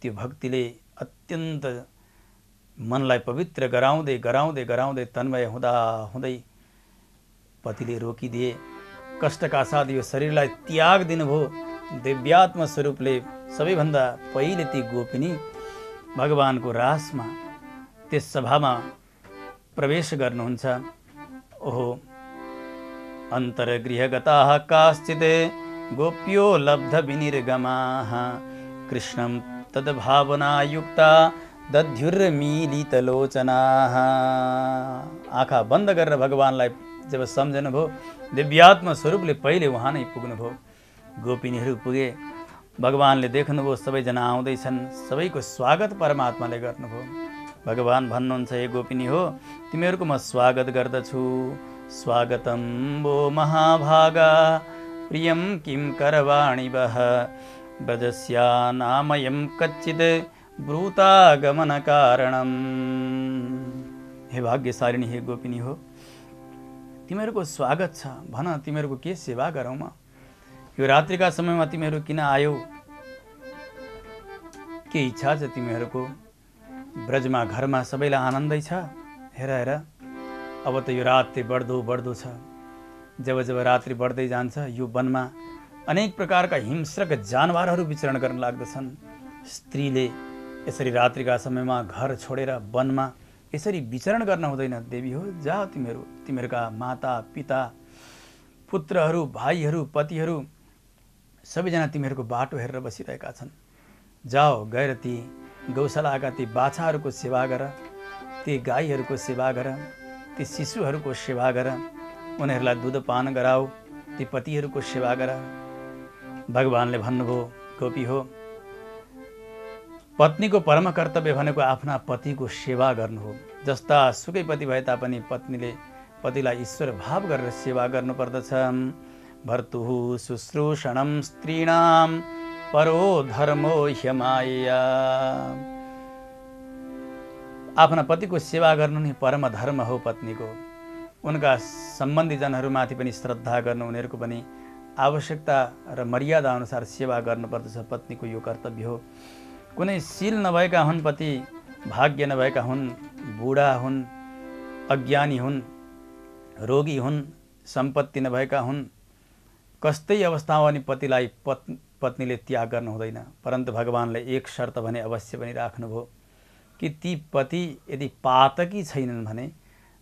त्यो भक्तिले अत्यन्त मनलाई पवित्र गराउँदै गराउँदै गराउँदै तन्मय हुँदा हुँदै पतिले रोकिदिए। कष्टका साथ यो शरीरलाई त्याग दिनुभयो। दिव्यात्म स्वरूपले सबैभन्दा पहिले ती गोपिनी भगवानको रासमा त्यस सभामा प्रवेश गर्नुहुन्छ। ओहो अन्तर्गृहगताः काश्चित् गोप्यो लब्ध विनिर्गमाः कृष्णं तद्भावनायुक्ता दध्युर्मीलितलोचनाः। आँखा बन्द गरेर भगवानलाई जब सम्झनुभयो, दिव्यात्म स्वरूपले पहिले उहाँ नै पुग्नुभयो। गोपिनीहरू पुगे, भगवानले देख्नुभयो सबैजना आउँदैछन्, सबैको स्वागत परमात्माले गर्नुभयो। भगवान भन्नुहुन्छ, हे गोपिनी हो, तिमीहरूको म स्वागत गर्दछु। स्वागतम वो महाभागा प्रियम किम करवाणि वह ब्रजस्या नामयम कच्चित् ब्रूतागमन कारणम। हे भाग्यशालिनी, हे गोपिनी हो, तिमीहरूको स्वागत छ। भन तिमीहरूको के सेवा गरौँ म? यो रात्रिका समयमा तिमीहरू किन आयौ? के इच्छा छ तिमीहरूको? ब्रजमा घरमा सबैलाई आनन्दै छ? हेर हेर, अब त यो रात्रि बढ्दो बढ्दो छ। जब जब रात्रि बढ्दै जान्छ, यो वनमा अनेक प्रकारका हिंस्रक जानवरहरू विचरण गर्न लाग्दछन्। स्त्रीले यसरी रात्रिका समयमा घर छोडेर वनमा यसरी विचरण गर्न हुँदैन। देवी हो, जाओ तिमीहरू, तिमीहरूका माता पिता पुत्रहरू भाइहरू पतिहरू सबैजना तिमीहरूको बाटो हेरेर बसिरहेका छन्। जाओ, गएर ती गौशालाका ती बाछाहरूको सेवा गर, ती गाईहरूको सेवा गर, ती शिशुहरूको सेवा गर, उनीहरूलाई दुध पान गराऊ, ती पतिहरूको सेवा गर। भगवानले भन्नुभयो, गोपी हो, पत्नीको परम कर्तव्य भनेको आफ्ना पतिको सेवा गर्नु हो। जस्ता सुकै पति भए तापनि पत्नीले पतिलाई ईश्वर भाव गरेर सेवा गर्नुपर्दछ। भर्तुः शुश्रूषणं स्त्रीणां परो धर्मो ह्यमाया। आफ्ना पतिको सेवा गर्नु नै परम धर्म हो पत्नीको। उनका सम्बन्धीजनहरूमाथि पनि श्रद्धा गर्नु उनीहरूको पनि आवश्यकता र मर्यादा अनुसार सेवा गर्नुपर्दछ। पत्नीको यो कर्तव्य हो। कुनै शील नभएका हुन् पति, भाग्य नभएका हुन्, बुढा हुन्, अज्ञानी हुन्, रोगी हुन्, सम्पत्ति नभएका हुन्, कस्तै अवस्थामा पनि पतिलाई पत्नीले त्याग गर्नु हुँदैन। परन्तु भगवानले एक शर्त भने अवश्य पनि राख्नुभयो कि ती पति यदि पातकी छैनन् भने,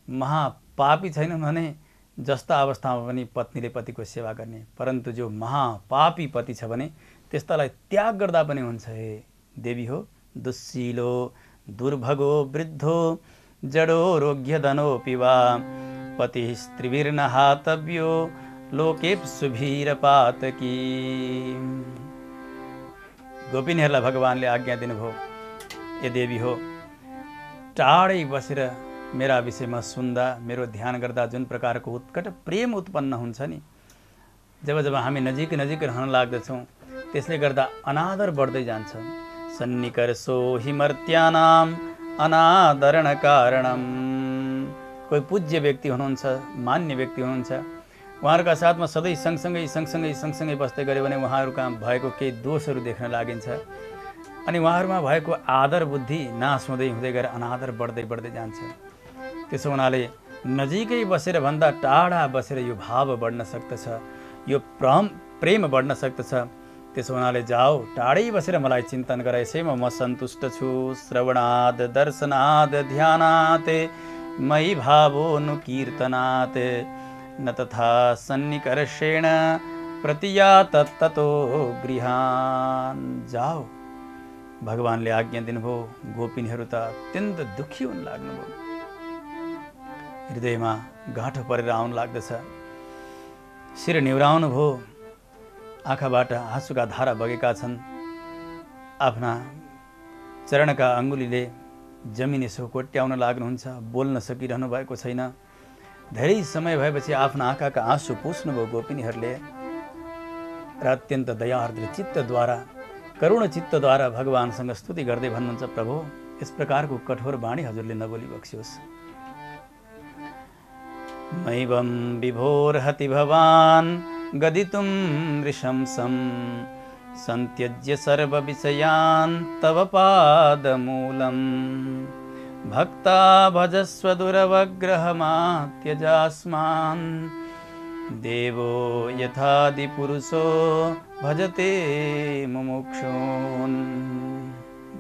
महापापी छैनन् भने जस्ता अवस्थामा पनि पत्नीले पतिको सेवा गर्ने। परन्तु जो महापापी पति छ भने त्यस्तालाई त्याग गर्दा पनि हुन्छ। हे देवी हो, दुस्सीलो दुर्भगो वृद्धो जडो रोग्यधनोऽपि वा पतिस्त्रिभिर्न हातव्यो लोकेप्सुभिरपातकी। गोपिनीहरूलाई भगवानले आज्ञा दिनुभयो, ए देवी हो, टाढै बसेर मेरा विषयमा सुन्दा, मेरो ध्यान गर्दा जुन प्रकारको उत्कट प्रेम उत्पन्न हुन्छ नि, जब जब हामी नजिक नजिक रहन लाग्दछौँ, त्यसले गर्दा अनादर बढ्दै जान्छ। सन्निकर्षो हि मर्त्यानां अनादरण कारणम। कोही पूज्य व्यक्ति हुनुहुन्छ, मान्य व्यक्ति हुनुहुन्छ, उहाँहरूका साथमा सधैँ सँगसँगै बस्दै गऱ्यो भने उहाँहरूका भएको केही दोषहरू देख्न लागिन्छ अनि उहाँहरूमा भएको आदर बुद्धि नाश हुँदै हुँदै गएर अनादर बढ्दै बढ्दै जान्छ। त्यसो हुनाले नजिकै बसेर भन्दा टाढा बसेर यो भाव बढ्न सक्दछ, यो प्रेम बढ्न सक्दछ। त्यसो हुनाले जाओ, टाढै बसेर मलाई चिन्तन गर, यसैमा म सन्तुष्ट छु। श्रवणाद दर्शनाद ध्यानात् मयि भावोऽनुकीर्तनात् न तथा सन्निकर्षेण प्रतियात ततो गृहान्। जाओ, भगवानले आज्ञा दिनुभयो। गोपिनीहरू त अत्यन्त दुःखी हुन लाग्नुभयो, हृदयमा गाँठो परेर आउन लाग्दछ। शिर निहुराउनु भयो, आँखाबाट आँसुका धारा बगेका छन्। आफ्ना चरणका अङ्गुलीले जमिन यसो कोट्याउन लाग्नुहुन्छ, बोल्न सकिरहनु भएको छैन। धेरै समय भएपछि आफ्ना आँखाका आँसु पुस्नुभयो गोपिनीहरूले र अत्यन्त दयार्द्र चित्तद्वारा, करुण चित्तद्वारा भगवानसँग स्तुति गर्दै भन्नुहुन्छ, प्रभु, यस प्रकारको कठोर वाणी हजुरले नबोली बक्सियोस्। मैवं विभोर्हति भवान् गदितुं नृशंसं सन्त्यज्य सर्वविषयान् तव पादमूलम् भक्ता भजस्व दुरवग्रहमात्यजास्मान् देवो यथादिपुरुषो भजते मुमुक्षून्।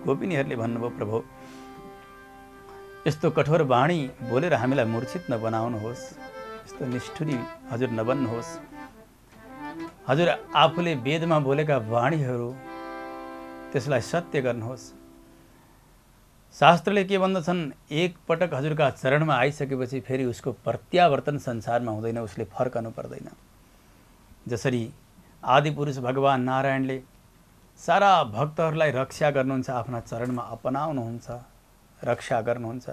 गोपिनीहरूले भन्नुभयो, प्रभु यस्तो कठोर वाणी बोलेर हामीलाई मूर्छित नबनाउनुहोस्, यस्तो निष्ठुरी हजुर नबन्नुहोस्। हजुर आफूले वेदमा बोलेका वाणीहरू त्यसलाई सत्य गर्नुहोस्। शास्त्रले के भन्दछन्, एक पटक हजुरका चरणमा आइसकेपछि फेरि उसको प्रत्यावर्तन संसारमा हुँदैन, उसले फर्कनु पर्दैन। जसरी आदिपुरुष भगवान नारायणले सारा भक्तहरूलाई रक्षा गर्नुहुन्छ, आफ्ना चरणमा अपनाउनुहुन्छ, रक्षा गर्नुहुन्छ,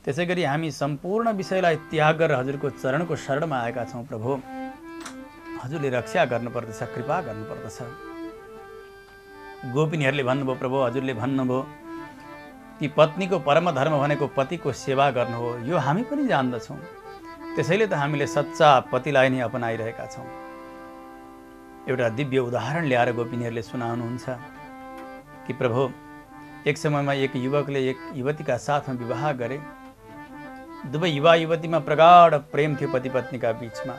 त्यसै गरी हामी सम्पूर्ण विषयलाई त्याग गरेर हजुरको चरणको शरणमा आएका छौँ। प्रभु हजुरले रक्षा गर्नुपर्दछ, कृपा गर्नुपर्दछ। गोपिनीहरूले भन्नुभयो, प्रभु हजुरले भन्नुभयो कि पत्नीको परम धर्म भनेको पतिको सेवा गर्नु हो, यो हामी पनि जान्दछौँ। त्यसैले त हामीले सच्चा पतिलाई नै अपनाइरहेका छौँ। एउटा दिव्य उदाहरण ल्याएर गोपिनीहरूले सुनाउनुहुन्छ कि प्रभु एक समयमा एक युवकले एक युवतीका साथमा विवाह गरे। दुवै युवा युवतीमा प्रगाढ प्रेम थियो पति पत्नीका बीचमा,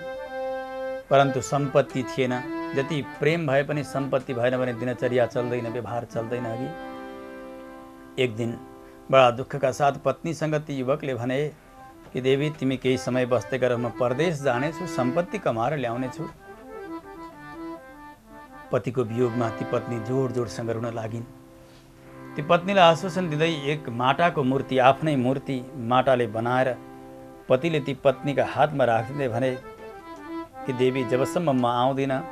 परन्तु सम्पत्ति थिएन। जति प्रेम भए पनि सम्पत्ति भएन भने दिनचर्या चल्दैन, व्यवहार चल्दैन। अघि एक दिन बडा दुःखका साथ पत्नीसँग ती युवकले भने कि देवी तिमी केही समय बस्दै गर, म परदेश जानेछु, सम्पत्ति कमाएर ल्याउनेछु। पतिको वियोगमा ती पत्नी जोड जोडसँग रुन लागिन्। ती पत्नीलाई आश्वासन दिँदै एक माटाको मूर्ति, आफ्नै मूर्ति माटाले बनाएर पतिले ती पत्नीका हातमा राखिदिँदै भने कि देवी जबसम्म म आउँदिन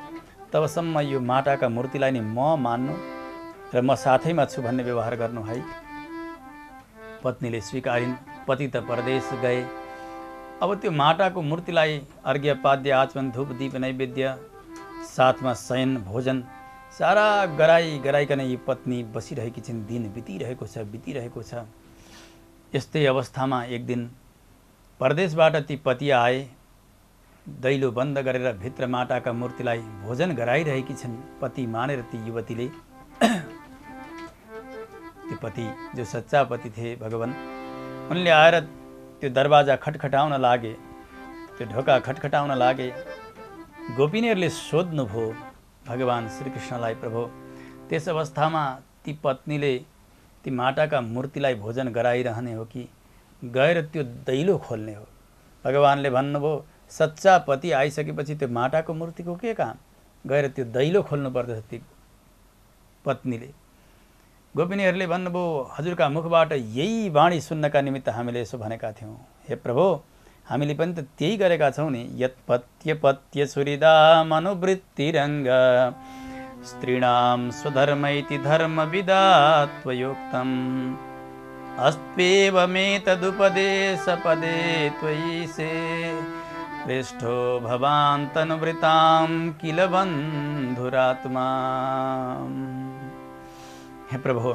तबसम्म यो माटाका मूर्तिलाई नै म मान्नु र म साथैमा छु भन्ने व्यवहार गर्नु है। पत्नीले स्वीकारिन्। पति त परदेश गए। अब त्यो माटाको मूर्तिलाई अर्घ्य पाद्य आचमन धूप दीप नैवेद्य साथमा शयन भोजन सारा गराइकन यी पत्नी बसिरहेकी छिन्। दिन बितिरहेको छ। यस्तै अवस्थामा एक दिन परदेशबाट ती पति आए। दैलो बन्द गरेर भित्र माटाका मूर्तिलाई भोजन गराइरहेकी छिन्। पति मानेर ती युवतीले ती पति जो सच्चा पति थिए भगवान, उनले आएर त्यो दरवाजा खटखटाउन लागे, त्यो ढोका खटखटाउन लागे। गोपिनीहरूले सोध्नुभयो भगवान श्रीकृष्णलाई, प्रभु त्यस अवस्थामा ती पत्नीले ती माटाका मूर्तिलाई भोजन गराइरहने हो कि गएर त्यो दैलो खोल्ने हो? भगवानले भन्नुभयो सच्चा पति आइसकेपछि त्यो माटाको मूर्तिको के काम, गएर त्यो दैलो खोल्नु पर्दछ ती पत्नीले। गोपिनीहरूले भन्नुभयो हजुरका मुखबाट यही वाणी सुन्नका निमित्त हामीले यसो भनेका थियौँ। हे प्रभु हामीले पनि त त्यही गरेका छौँ नि। यत्पत्य पत्य सुहृदा मनोवृत्तिरङ्ग स्त्रीणां स्वधर्मैति धर्मविदात्वयोक्तम् अस्त्वेवमेतदुपदेशपदे त्वयि से पृष्ठो भवान् तनुभृतां किल बन्धुरात्मा। हे प्रभु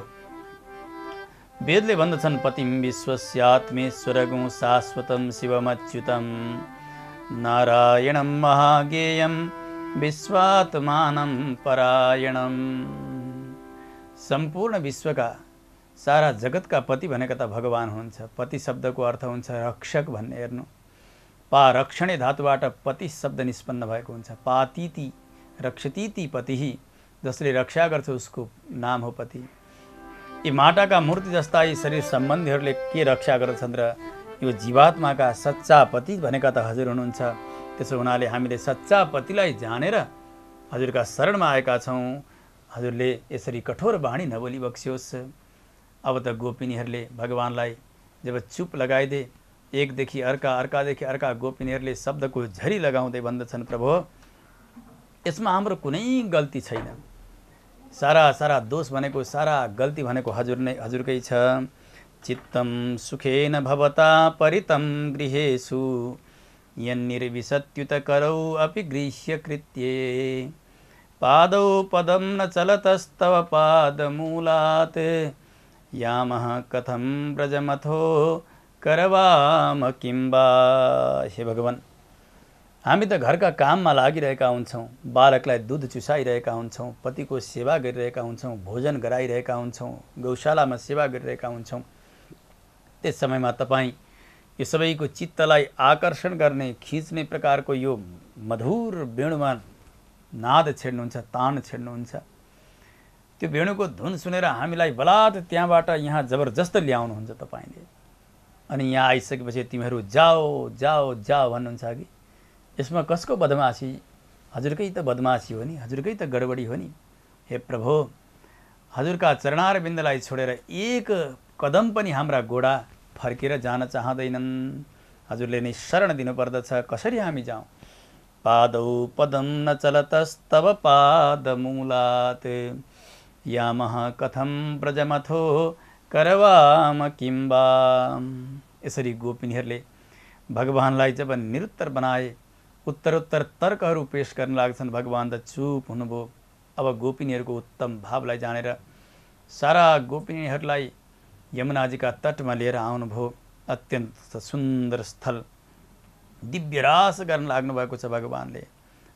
वेदले भन्दछन् पतिं विश्वस्यात्मेश्वरगुं शाश्वतं शिवमच्युतं नारायणं महागेयं विश्वात्मानं परायणं। सम्पूर्ण विश्वका सारा जगतका पति भनेका त भगवान हुनुहुन्छ। पति शब्दको अर्थ हुन्छ रक्षक भन्ने। हेर्नु, पा रक्षणे धातुबाट पति शब्द निष्पन्न भएको हुन्छ। पातीति रक्षतीति पतिः, जसले रक्षा गर्छ उसको नाम हो पति। यी माटाका मूर्ति जस्ता यी शरीर सम्बन्धीहरूले के रक्षा गर्छन् र यो जीवात्माका सच्चा पति भनेका त हजुर हुनुहुन्छ। त्यसो हुनाले हामीले सच्चा पतिलाई जानेर हजुरका शरणमा आएका छौँ। हजुरले यसरी कठोर वाणी नबोली बक्सियोस्। अब त गोपिनीहरूले भगवानलाई जब चुप लगाइदिए, एकदेखि अर्का अर्कादेखि अर्का गोपिनीहरूले शब्दको झरी लगाउँदै भन्दछन् प्रभु यसमा हाम्रो कुनै गल्ती छैन। सारा दोष भनेको, सारा गल्ती भनेको हजुरकै छ। चित्तं सुखेन भवता परितं गृहेषु यन्निर्विशत्युत करौ अपि गृह्य कृत्ये पादौ पदं न चलतस्तव पादमूलात् यामः कथं ब्रजमथो करवाम किम्बा। हे भगवान हामी त घरका काममा लागिरहेका हुन्छौँ, बालकलाई दुध चुसाइरहेका हुन्छौँ, पतिको सेवा गरिरहेका हुन्छौँ, भोजन गराइरहेका हुन्छौँ, गौशालामा सेवा गरिरहेका हुन्छौँ। त्यस समयमा तपाईँ यो सबैको चित्तलाई आकर्षण गर्ने खिच्ने प्रकारको यो मधुर वेणुमा नाद छेड्नुहुन्छ, तान छेड्नुहुन्छ। त्यो वेणुको धुन सुनेर हामीलाई बलात् त्यहाँबाट यहाँ जबरजस्त ल्याउनुहुन्छ तपाईँले। अनि यहाँ आइसकेपछि तिमीहरू जाओ जाओ जाओ भन्नुहुन्छ कि यसमा कसको बदमासी? हजुरकै त बदमासी हो नि, हजुरकै त गडबडी हो नि। हे प्रभु, हजुरका चरणार बिन्दलाई छोडेर एक कदम पनि हाम्रा गोडा फर्केर जान चाहँदैनन्। हजुरले नै शरण दिनुपर्दछ, कसरी हामी जाउँ? पादौ पदम न चलतस्तव पादमूलात् यामः कथं ब्रजमथो करवाम किम्बा। यसरी गोपिनीहरूले भगवानलाई जब निरुत्तर बनाए, उत्तरोत्तर तर्कहरू पेश गर्न लाग्छन्, भगवान त चुप हुनुभयो। अब गोपिनीहरूको उत्तम भावलाई जानेर सारा गोपिनीहरूलाई यमुनाजीका तटमा लिएर आउनुभयो। अत्यन्त सुन्दर स्थल, दिव्य रास गर्न लाग्नु भएको छ भगवानले।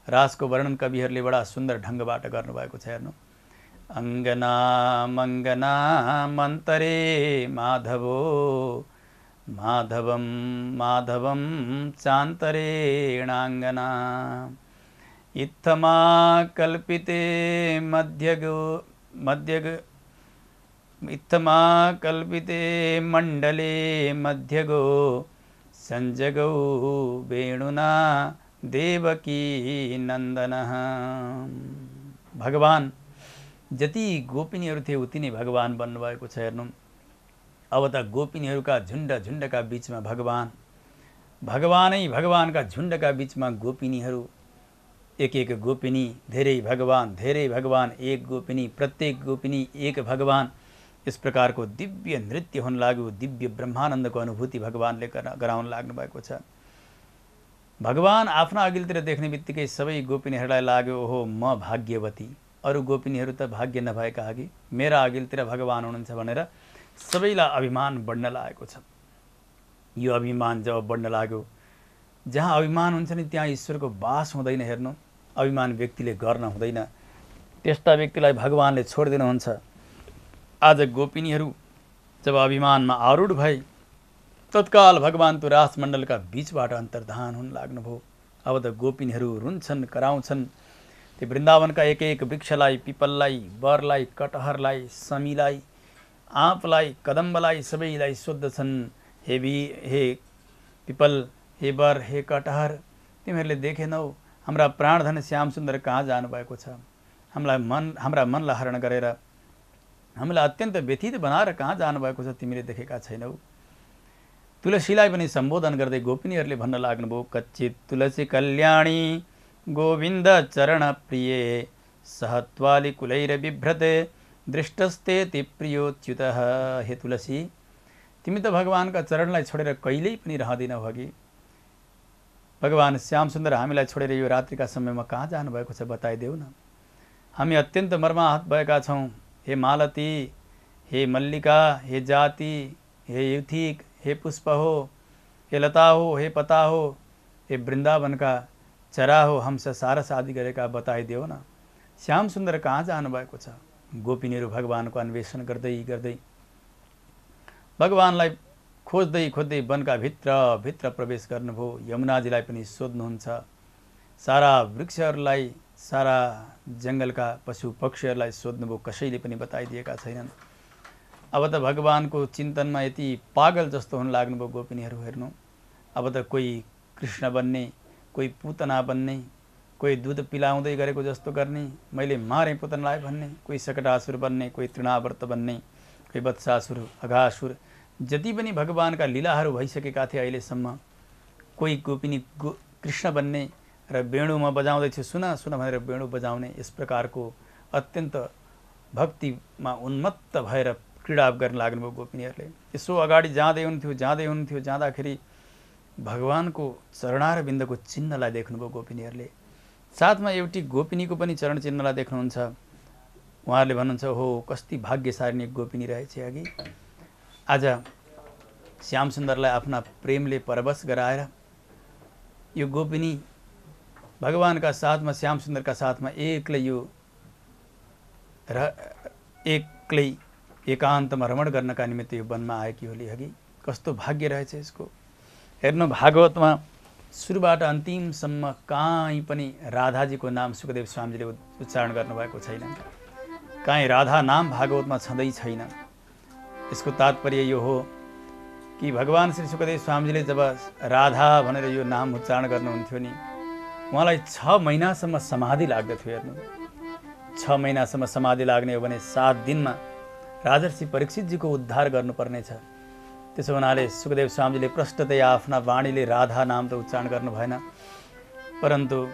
रासको वर्णन कविहरूले बडा सुन्दर ढङ्गबाट गर्नुभएको छ। हेर्नु, अङ्गना मङ्गना मन्तरे माधवो माधवम माधवम चान्तरेणाङ्गना इत्थमा कल्पिते इत्थमा कल्पिते मण्डले मध्यगो संजगौ वेणुना देवकी नन्दनः। भगवान जति गोपिनीहरू थिए उति नै भगवान बन्नुभएको छ। हेर्नु, अब त गोपिनीहरूका झुण्ड झुण्डका बीचमा भगवानै भगवानका झुण्डका बीचमा गोपिनीहरू, एक एक गोपिनी, धेरै भगवान, एक गोपिनी, प्रत्येक गोपिनी एक भगवान। यस प्रकारको दिव्य नृत्य हुन लाग्यो। दिव्य ब्रह्मानन्दको अनुभूति भगवानले गराउन लाग्नु भएको छ। भगवान आफ्ना अघिल्तिर देख्ने बित्तिकै सबै गोपिनीहरूलाई लाग्यो, ओहो म भाग्यवती, अरू गोपिनीहरू त भाग्य नभएका अघि मेरा अघिल्तिर भगवान हुनुहुन्छ भनेर सबैलाई अभिमान बढ्न लागेको छ। यो अभिमान जब बढ्न लाग्यो, जहाँ अभिमान हुन्छ नि त्यहाँ ईश्वरको वास हुँदैन। हेर्नु, अभिमान व्यक्तिले गर्न हुँदैन, त्यस्ता व्यक्तिलाई भगवानले छोडिदिनुहुन्छ। आज गोपिनीहरू जब अभिमानमा आरूढ भए, तत्काल भगवान त्यो रासमण्डलका बीचबाट अन्तर्धान हुन लाग्नुभयो। अब त गोपिनीहरू रुन्छन्, कराउँछन्। त्यो वृन्दावनका एक एक वृक्षलाई, पिपललाई, बरलाई, कटहरलाई, समीलाई, आँपलाई, कदम्बलाई सबैलाई सोद्धछन्, हे पिपल, हे बर, हे कटहर, तिमीहरूले देखेनौ हाम्रा प्राणधन श्याम सुन्दर कहाँ जानुभएको छ? हाम्रा मनलाई हरण गरेर हामीलाई अत्यन्त व्यथित बनाएर कहाँ जानुभएको छ? तिमीले देखेका छैनौ। तुलसीलाई पनि सम्बोधन गर्दै गोपिनीहरूले भन्न लाग्नुभयो, कच्चित तुलसी कल्याणी गोविन्द चरण प्रिय सहत्वाली कुलैर बिभ्रते दृष्टस्ते ति प्रियोच्युतः। हे तुलसी, तिमी त भगवानका चरणलाई छोडेर कहिल्यै पनि रहँदैनौ हगि। भगवान श्याम सुन्दर हामीलाई छोडेर यो रात्रिका समयमा कहाँ जानुभएको छ बताइदेऊ न। हामी अत्यन्त मर्माहत भएका छौँ। हे मालती, हे मल्लिका, हे जाति, हे युथिक, हे पुष्प हो, हे लता हो, हे पता हो, हे वृन्दावनका चरा हो, हंस सारस आदि गरेका बताइदेऊ न, श्याम सुन्दर कहाँ जानुभएको छ? गोपिनीहरू भगवानको अन्वेषण गर्दै गर्दै भगवानलाई खोज्दै खोज्दै वनका भित्र प्रवेश गर्नुभयो। यमुनाजीलाई पनि सोध्नुहुन्छ, सारा वृक्षहरूलाई, सारा जङ्गलका पशु पक्षीहरूलाई सोध्नुभयो, कसैले पनि बताइदिएका छैनन्। अब त भगवानको चिन्तनमा यति पागल जस्तो हुन लाग्नुभयो गोपिनीहरू। हेर्नु, अब त कोही कृष्ण बन्ने, कोही पुतना बन्ने, कोही दुध पिलाउँदै गरेको जस्तो गर्ने, मैले मारेँ पुतनालाई भन्ने, कोही सकटासुर बन्ने, कोही तृणावर्त बन्ने, कोही वत्सासुर, अघासुर, जति पनि भगवानका लीलाहरू भइसकेका थिए अहिलेसम्म, कोही गोपिनी कृष्ण बन्ने र वेणुमा बजाउँदैछु सुन सुन भनेर वेणु बजाउने, यस प्रकारको अत्यन्त भक्तिमा उन्मत्त भएर क्रीडा गर्न लाग्नुभयो गोपिनीहरूले। यसो अगाडि जाँदै हुन्थ्यो, जाँदाखेरि भगवानको चरणार बिन्दको चिन्हलाई देख्नुभयो गोपिनीहरूले। साथमा एउटी गोपिनीको पनि चरण चिन्हलाई देख्नुहुन्छ। उहाँहरूले भन्नुहुन्छ, हो कस्ती भाग्यशालिनी गोपिनी रहेछ अघि। आज श्याम सुन्दरलाई आफ्ना प्रेमले परवश गराएर यो गोपिनी भगवानका साथमा, श्याम सुन्दरका साथमा एक्लै एकान्तमा रमण गर्नका निमित्त यो वनमा आएकी होली हगी। कस्तो भाग्य रहेछ यसको। हेर्नु भागवतमा सुरुबाट अन्तिमसम्म कहीँ पनि राधाजीको नाम सुखदेव स्वामीजीले उच्चारण गर्नुभएको छैन। कहीँ राधा नाम भागवतमा छँदै छैन। यसको तात्पर्य यो हो कि भगवान श्री सुखदेव स्वामीजीले जब राधा भनेर यो नाम उच्चारण गर्नुहुन्थ्यो नि, उहाँलाई 6 महिनासम्म समाधि लाग्दथ्यो। हेर्नु 6 महिनासम्म समाधि लाग्ने हो भने 7 दिनमा राजर्षि परीक्षितजीको उद्धार गर्नुपर्नेछ। त्यसो हुनाले सुखदेव स्वामीजीले प्रष्टतया आफ्ना वाणीले राधा नाम त उच्चारण गर्नु भएन, परन्तु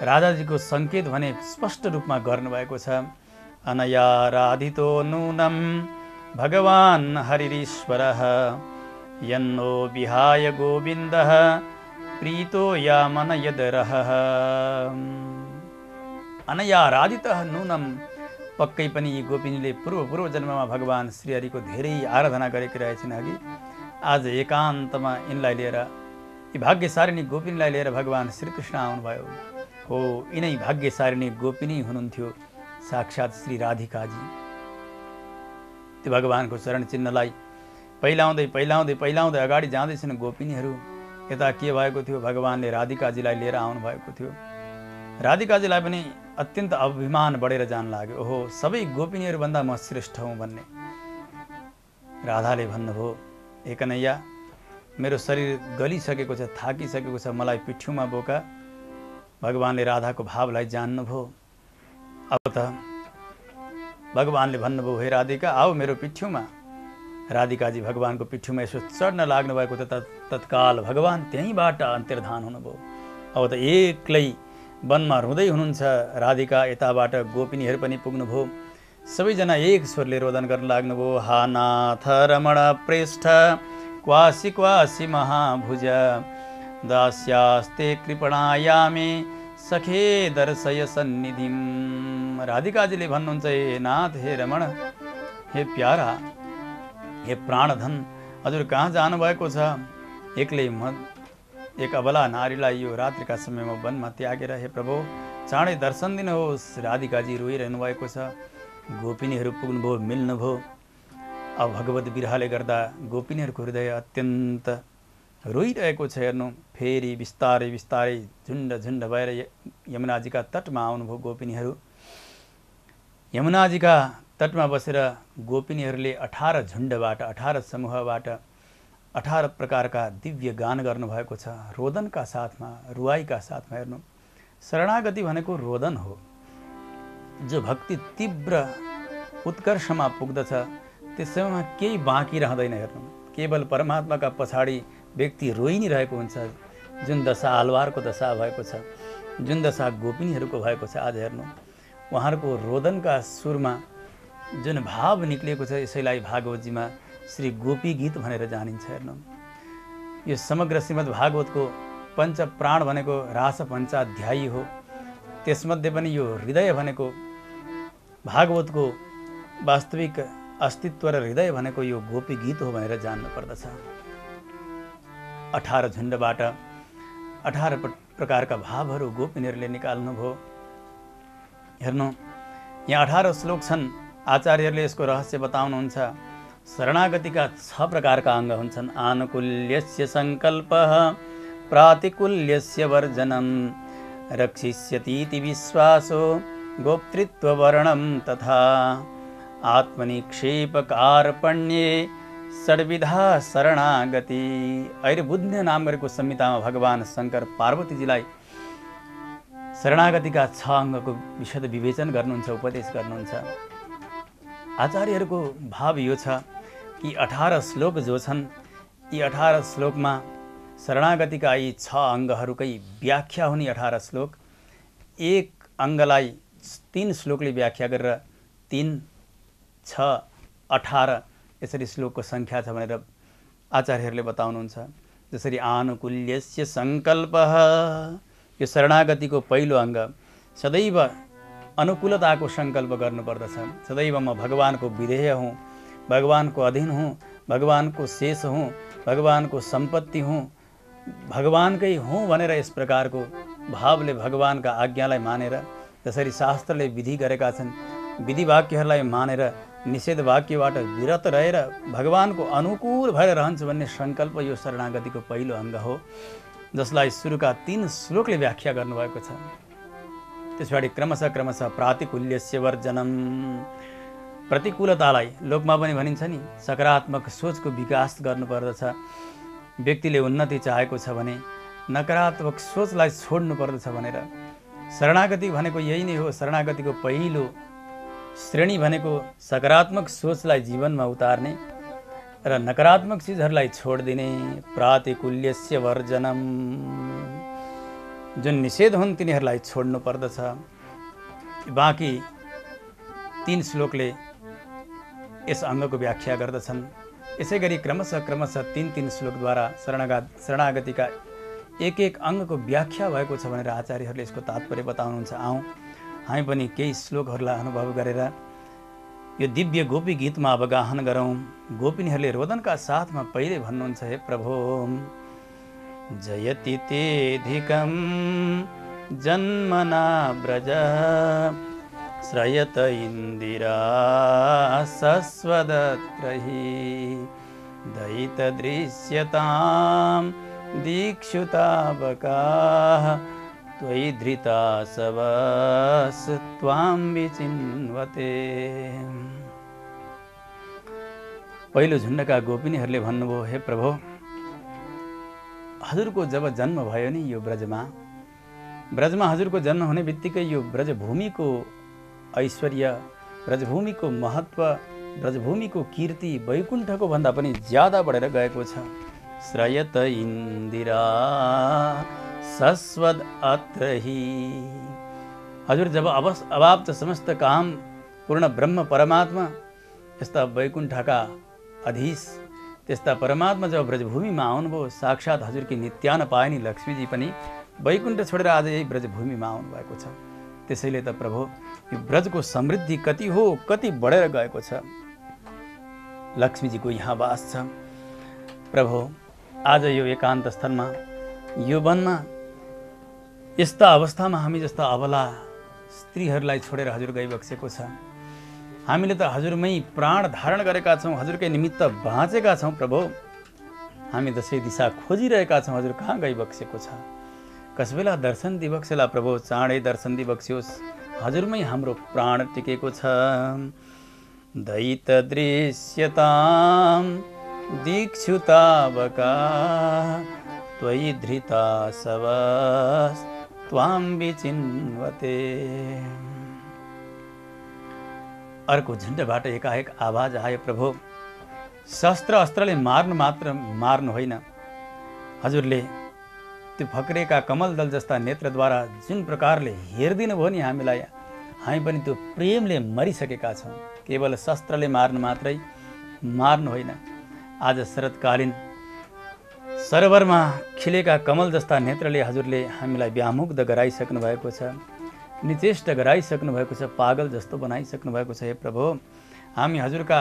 राधाजीको सङ्केत भने स्पष्ट रूपमा गर्नुभएको छ। अनया राधितो नूनं भगवान् हरिरीश्वरः यन्नो विहाय गोविन्दः प्रीतो यामन यदरः। अनया राधितः नूनं, पक्कै पनि यी गोपिनीले पूर्व जन्ममा भगवान श्रीहरिको धेरै आराधना गरेकी रहेछन्। अघि आज एकान्तमा यिनलाई लिएर, यी भाग्यसारिणी गोपिनीलाई लिएर भगवान श्रीकृष्ण आउनुभयो। हो, यिनै भाग्यसारिणी गोपिनी हुनुहुन्थ्यो साक्षात् श्री राधिकाजी। त्यो भगवानको चरण चिन्हलाई पहिलाउँदै अगाडि जाँदैछन् गोपिनीहरू। यता के भएको थियो, भगवानले राधिकाजीलाई लिएर आउनुभएको थियो। राधिकाजीलाई पनि अत्यन्त अभिमान बढेर जान लाग्यो। ओहो, सबै गोपिनीहरूभन्दा म श्रेष्ठ हुँ भन्ने। राधाले भन्नुभयो, हे कन्हैया, मेरो शरीर गलिसकेको छ, थाकिसकेको छ, मलाई पिठ्युमा बोका। भगवानले राधाको भावलाई जान्नुभयो। अब त भगवानले भन्नुभयो, हे राधिका आऊ मेरो पिठ्युमा। राधिकाजी भगवानको पिठ्युमा यसो चढ्न लाग्नु भएको त तत्काल भगवान त्यहीँबाट अन्तर्धान हुनुभयो। अब त एक्लै वनमा रुँदै हुनुहुन्छ राधिका। यताबाट गोपिनीहरू पनि पुग्नुभयो। सबैजना एक स्वरले रोदन गर्न लाग्नुभयो, हा नाथ रमण प्रेष्ठ क्वासी क्वासी महाभुज दास्यास्ते कृपणायामे सखे दर्शय सन्निधिम। राधिकाजीले भन्नुहुन्छ, हे नाथ, हे रमण, हे प्यारा, हे प्राणधन, हजुर कहाँ जानुभएको छ? एक्लै एक अबला नारीलाई यो रात्रिका समयमा वनमा त्यागेर। हे प्रभु, चाँडै दर्शन दिनुहोस्। राधिकाजी रोइरहनु भएको छ। गोपिनीहरू पुग्नुभयो, मिल्नुभयो। अब भगवत विरहले गर्दा गोपिनीहरूको हृदय अत्यन्त रोइरहेको छ। हेर्नु, फेरि बिस्तारै बिस्तारै झुन्ड भएर यमुनाजीका तटमा आउनुभयो गोपिनीहरू। यमुनाजीका तटमा बसेर गोपिनीहरूले 18 झुन्डबाट, 18 समूहबाट 18 प्रकारका दिव्य गान गर्नुभएको छ, रोदनका साथमा, रुवाईका साथमा। हेर्नु, शरणागति भनेको रोदन हो। जो भक्ति तीव्र उत्कर्षमा पुग्दछ त्यसैमा केही बाँकी रहँदैन। हेर्नु, केवल परमात्माका पछाडि व्यक्ति रोइ नै रहेको हुन्छ। जुन दशा आलवारको दशा भएको छ, जुन दशा गोपिनीहरूको भएको छ, आज हेर्नु उहाँहरूको रोदनका सुरमा जुन भाव निक्लिएको छ, यसैलाई भागवतजीमा श्री गोपी गीत भनेर जानिन्छ। हेर्नु, यो समग्र श्रीमद् भागवतको पञ्च प्राण भनेको रास पञ्चाध्यायी हो। त्यसमध्ये पनि यो हृदय भनेको भागवतको वास्तविक अस्तित्व र हृदय भनेको यो गोपी गीत हो भनेर जान्नु पर्दछ। 18 झुन्डबाट 18 प्रकारका भावहरू गोपिनीहरूले निकाल्नुभयो। हेर्नु, यहाँ 18 श्लोक छन्। आचार्यहरूले यसको रहस्य बताउनुहुन्छ। शरणागतिका 6 प्रकारका अङ्ग हुन्छन्। आनुकूल्यस्य सङ्कल्पः, प्रातिकूल्यस्य वर्जनं, रक्षिष्यतीति विश्वासो, गोप्तृत्ववर्णं तथा आत्मनिक्षेपकारपण्ये षड्विधा शरणागति। अहिले बुद्ध नाम गरेको संहितामा भगवान शङ्कर पार्वतीजीलाई शरणागतिका 6 अङ्गको विशद विवेचन गर्नुहुन्छ, उपदेश गर्नुहुन्छ। आचार्यहरूको भाव यो छ कि 18 श्लोक जो छन्, यी 18 श्लोकमा शरणागतिका यी 6 अङ्गहरूकै व्याख्या हुने 18 श्लोक। एक अङ्गलाई 3 श्लोकले व्याख्या गरेर 3, 6, 18 यसरी श्लोकको सङ्ख्या छ भनेर आचार्यहरूले बताउनुहुन्छ। जसरी आनुकूल्यस्य सङ्कल्पः, यो शरणागतिको पहिलो अङ्ग। सदैव अनुकूलताको सङ्कल्प गर्नुपर्दछ। सदैव म भगवानको विधेय हुँ, भगवानको अधीन हुँ, भगवानको शेष हुँ, भगवानको सम्पत्ति हुँ, भगवानकै हुँ भनेर यस प्रकारको भावले भगवानका आज्ञालाई मानेर, जसरी शास्त्रले विधि गरेका छन्, विधि वाक्यहरूलाई मानेर निषेध वाक्यबाट विरत रहेर भगवानको अनुकूल भएर रहन्छ भन्ने सङ्कल्प यो शरणागतिको पहिलो अङ्ग हो, जसलाई सुरुका 3 श्लोकले व्याख्या गर्नुभएको छ। त्यसपछि क्रमशः प्रातिकूल्यस्य वर्जनम, प्रतिकूलतालाई लोकमा पनि भनिन्छ नि, सकारात्मक सोचको विकास गर्नुपर्दछ। व्यक्तिले उन्नति चाहेको छ भने नकारात्मक सोचलाई छोड्नु पर्दछ भनेर शरणागति भनेको यही नै हो। शरणागतिको पहिलो श्रेणी भनेको सकारात्मक सोचलाई जीवनमा उतार्ने र नकारात्मक चिजहरूलाई छोडिदिने। प्रातिकूल्यस्य वर्जनम, जुन निषेध हुन् तिनीहरूलाई छोड्नु पर्दछ। बाँकी 3 श्लोकले यस अङ्गको व्याख्या गर्दछन्। यसै गरी क्रमशः 3 श्लोकद्वारा शरणागतिका एक अङ्गको व्याख्या भएको छ भनेर आचार्यहरूले यसको तात्पर्य बताउनुहुन्छ। आउँ हामी पनि केही श्लोकहरूलाई अनुभव गरेर यो दिव्य गोपी गीतमा अवगाहन गरौँ। गोपिनीहरूले रोदनका साथमा पहिले भन्नुहुन्छ, हे प्रभो जयति तेधिकं जन्मना ब्रज श्रयत इन्दिरा सस्वदत्रहि दयित दृश्यतां दीक्षुतावकाः त्वयि धृता सवस त्वां विचिन्वते। पहिलो झुण्डका गोपिनीहरूले भन्नुभयो, हे प्रभु हजुरको जब जन्म भयो नि यो ब्रजमा हजुरको जन्म हुने बित्तिकै यो ब्रजभूमिको ऐश्वर्य, ब्रजभूमिको महत्त्व, ब्रजभूमिको कीर्ति वैकुण्ठको भन्दा पनि ज्यादा बढेर गएको छ। श्रयत इन्दिरा सस्वद अत्रहि, हजुर जब अवाप्त समस्त काम पूर्ण ब्रह्म परमात्मा यस्ता वैकुण्ठका अधीश त्यस्ता परमात्मा जब ब्रजभूमिमा आउनुभयो, साक्षात् हजुरकी नित्यान पायनी लक्ष्मीजी पनि वैकुण्ठ छोडेर आज यही ब्रजभूमिमा आउनुभएको छ। त्यसैले त प्रभु यो ब्रजको समृद्धि कति हो, कति बढेर गएको छ। लक्ष्मीजीको यहाँ वास छ। प्रभु आज यो एकान्त स्थलमा, यो वनमा, यस्ता अवस्थामा हामी जस्ता अबला स्त्रीहरूलाई छोडेर हजुर गइबक्सेको छ। हामीले त हजुरमै प्राण धारण गरेका छौँ, हजुरकै निमित्त बाँचेका छौँ। प्रभु हामी दसैँ दिशा खोजिरहेका छौँ, हजुर कहाँ गइबक्सेको छ। कसबेला दर्शन दिबक्सेला प्रभु, चाँडै दर्शन दिबक्स्योस्, हजुरमै हाम्रो प्राण टिकेको छ। दयित दृश्यतां दीक्षुतावका त्वयि धृता सवस त्वां विचिन्वते। अर्को झुण्डबाट एकाएक आवाज आयो, प्रभु शस्त्र अस्त्रले मार्नु होइन, हजुरले त्यो फक्रेका कमल दल जस्ता नेत्रद्वारा जुन प्रकारले हेरिदिनु भयो नि हामीलाई, हामी पनि त्यो प्रेमले मरिसकेका छौँ। केवल शस्त्रले मार्नु मात्रै, मार्नु होइन। आज शरतकालीन सरोवरमा खिलेका कमल जस्ता नेत्रले हजुरले हामीलाई व्यामुग्ध गराइसक्नु भएको छ, निचेष्ट गराइसक्नु भएको छ, पागल जस्तो बनाइसक्नु भएको छ। हे प्रभु हामी हजुरका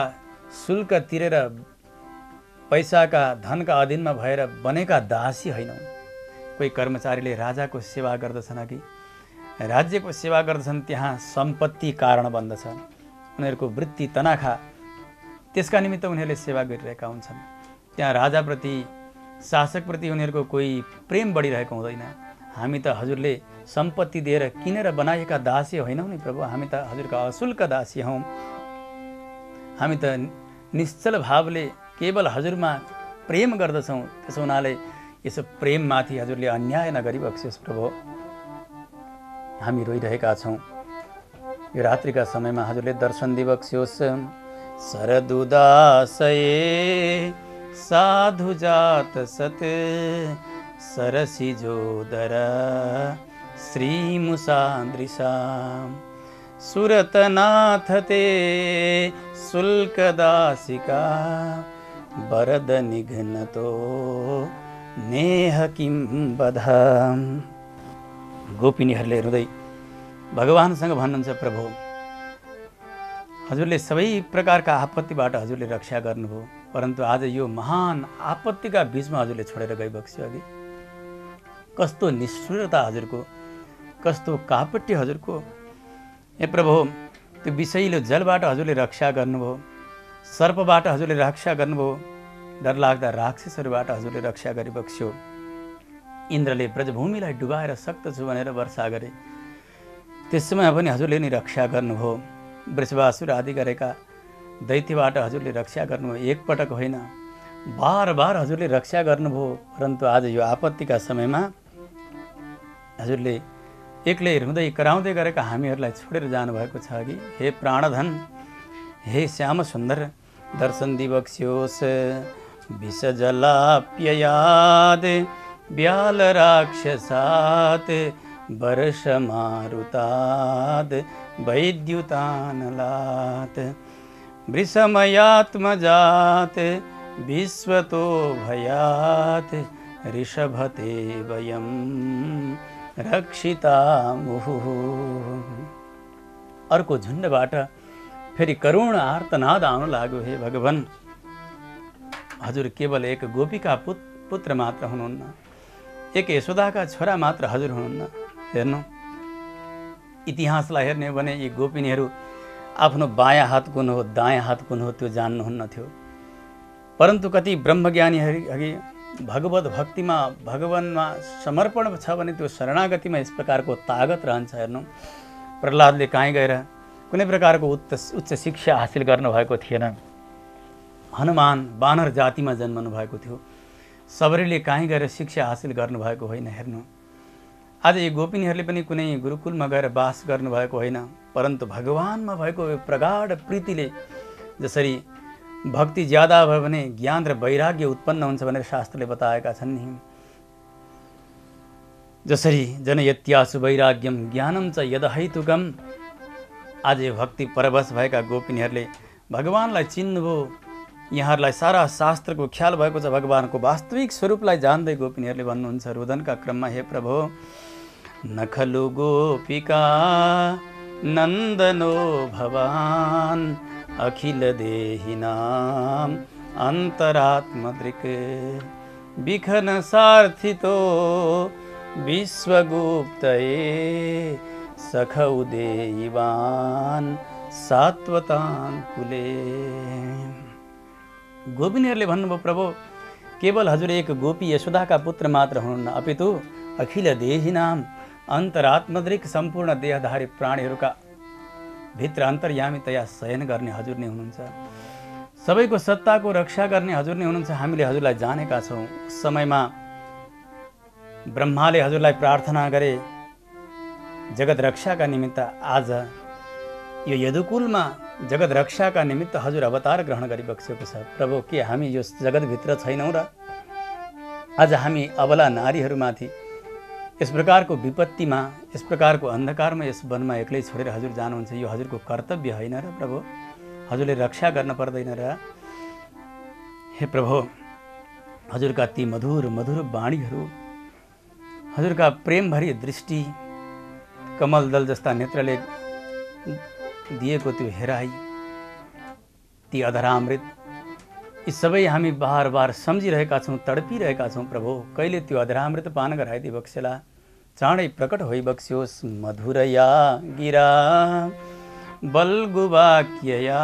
शुल्क तिरेर पैसाका धनका अधीनमा भएर बनेका दासी होइनौँ। कोही कर्मचारीले राजाको सेवा गर्दछन् कि राज्यको सेवा गर्दछन्, त्यहाँ सम्पत्ति कारण बन्दछ। उनीहरूको वृत्ति तनाखा, त्यसका निमित्त उनीहरूले सेवा गरिरहेका हुन्छन्। त्यहाँ राजाप्रति, शासकप्रति उनीहरूको कोही प्रेम बढिरहेको हुँदैन। हामी त हजुरले सम्पत्ति दिएर किनेर बनाएका दासी होइनौँ नि प्रभु, हामी त हजुरका अशुल्क दासी हौँ। हामी त निश्चल भावले केवल हजुरमा प्रेम गर्दछौँ। त्यसो हुनाले यसो प्रेममाथि हजुरले अन्याय नगरिबक्स्योस् प्रभु। हामी रोइरहेका छौँ। यो रात्रिका समयमा हजुरले दर्शन दिबक्स्योस्। शरदुदासये साधुजात सत सरसिजोदर श्रीमुसादृशा सुरतनाथ ते शुल्कदासिका वरद निघ्नतो नेह किं बधाम। गोपिनीहरूले रुँदै भगवानसँग भन्नुहुन्छ, प्रभु हजुरले सबै प्रकारका आपत्तिबाट हजुरले रक्षा गर्नुभयो, परन्तु आज यो महान आपत्तिका बीचमा हजुरले छोडेर गइबक्स्यो। अघि कस्तो निष्ठुरता हजुरको, कस्तो कापट्य हजुरको। हे प्रभु त्यो विषैलो जलबाट हजुरले रक्षा गर्नुभयो, सर्पबाट हजुरले रक्षा गर्नुभयो, डरलाग्दा राक्षसहरूबाट हजुरले रक्षा गरिबक्स्यो। इन्द्रले ब्रजभूमिलाई डुबाएर सक्त छु भनेर वर्षा गरे, त्यस समय पनि हजुरले नै रक्षा गर्नुभयो। वृषभासुर आदि गरेका दैत्यबाट हजुरले रक्षा गर्नुभयो, एकपटक होइन बार बार हजुरले रक्षा गर्नुभयो। परन्तु आज यो आपत्तिका समयमा हजुरले एक्लै हृदय कराउँदै गरेका हामीहरूलाई छोडेर जानुभएको छ कि हे प्राणधन, हे श्याम सुन्दर, दर्शन दिबक्स्योस्। विष जलाप्ययाद ब्याल राक्षसात् वर्ष मारुताद वैद्युतानलात् वृषमयात्मजात विश्वतो भयात् ऋषभते वयं रक्षितामुः। अर्को झुण्डबाट फेरि करुण आर्तनाद आउन लाग्यो, हे भगवान, हजुर केवल एक गोपीका पुत्र मात्र हुनुहुन्न, एक यशोदाका छोरा मात्र हजुर हुनुहुन्न। हेर्नु, इतिहासलाई हेर्ने हो भने यी गोपिनीहरू आफ्नो बायाँ हात कुन हो, दायाँ हात कुन हो त्यो जान्नुहुन्न थियो। परन्तु कति ब्रह्मज्ञानीहरू भगवत भक्तिमा, भगवानमा समर्पण छ भने त्यो शरणागतिमा यस प्रकारको तागत रहन्छ। हेर्नु, प्रहलादले कहीँ गएर कुनै प्रकारको उच्च शिक्षा हासिल गर्नुभएको थिएन। हनुमान वानर जातिमा जन्मनु भएको थियो। सबरीले कहीँ गएर शिक्षा हासिल गर्नुभएको होइन। हेर्नु, आज यी गोपिनीहरूले पनि कुनै गुरुकुलमा गएर बास गर्नुभएको होइन, परन्तु भगवानमा भएको प्रगाढ प्रीतिले, जसरी भक्ति ज्यादा भयो भने ज्ञान र वैराग्य उत्पन्न हुन्छ भनेर शास्त्रले बताएका छन् नि। जसरी जनयत्यासु वैराग्यम ज्ञानम च यदहैतुकम। आज यो भक्ति परवश भएका गोपिनीहरूले भगवानलाई चिन्नुभयो। यहाँहरूलाई सारा शास्त्रको ख्याल भएको छ, भगवानको वास्तविक स्वरूपलाई जान्दै गोपिनीहरूले भन्नुहुन्छ रुदनका क्रममा, हे प्रभु, न खलु गोपिका नन्दनो भवान् अखिल देहिनाम अन्तरात्मदृक् विखन सार्थितो विश्वगुप्तये सखौ देवान् सात्वतान् कुले। गोपिनीहरूले भन्नुभयो, प्रभु, केवल हजुर एक गोपी यशोदाका पुत्र मात्र हुनुहुन्न, अपितु अखिल देहिनाम अन्तरात्मदृक् सम्पूर्ण देहधारी प्राणीहरूका भित्र अन्तर्यामीतया शयन गर्ने हजुर नै हुनुहुन्छ। सबैको सत्ताको रक्षा गर्ने हजुर नै हुनुहुन्छ। हामीले हजुरलाई जानेका छौँ। उस समयमा ब्रह्माले हजुरलाई प्रार्थना गरे जगत रक्षाका निमित्त। आज यो यदुकुलमा जगत रक्षाका निमित्त हजुर अवतार ग्रहण गरिबक्सेको छ। प्रभु, के हामी यो जगतभित्र छैनौँ र? आज हामी अबला नारीहरूमाथि यस प्रकारको विपत्तिमा, यस प्रकारको अन्धकारमा, यस वनमा एक्लै छोडेर हजुर जानुहुन्छ। यो हजुरको कर्तव्य होइन र प्रभु? हजुरले रक्षा गर्न पर्दैन र? हे प्रभु, हजुरका ती मधुर मधुर वाणीहरू, हजुरका प्रेमभरी दृष्टि, कमल दल जस्ता नेत्रले दिएको त्यो हेराई, ती अधरामृत, यी सबै हामी बार बार सम्झिरहेका छौँ, तडपिरहेका छौँ। प्रभु, कहिले त्यो अधरामृत पान गराइदिए बक्सेला, चाँडै प्रकट होइबक्स्योस्। मधुरया गिरा बल्गुवाक्यया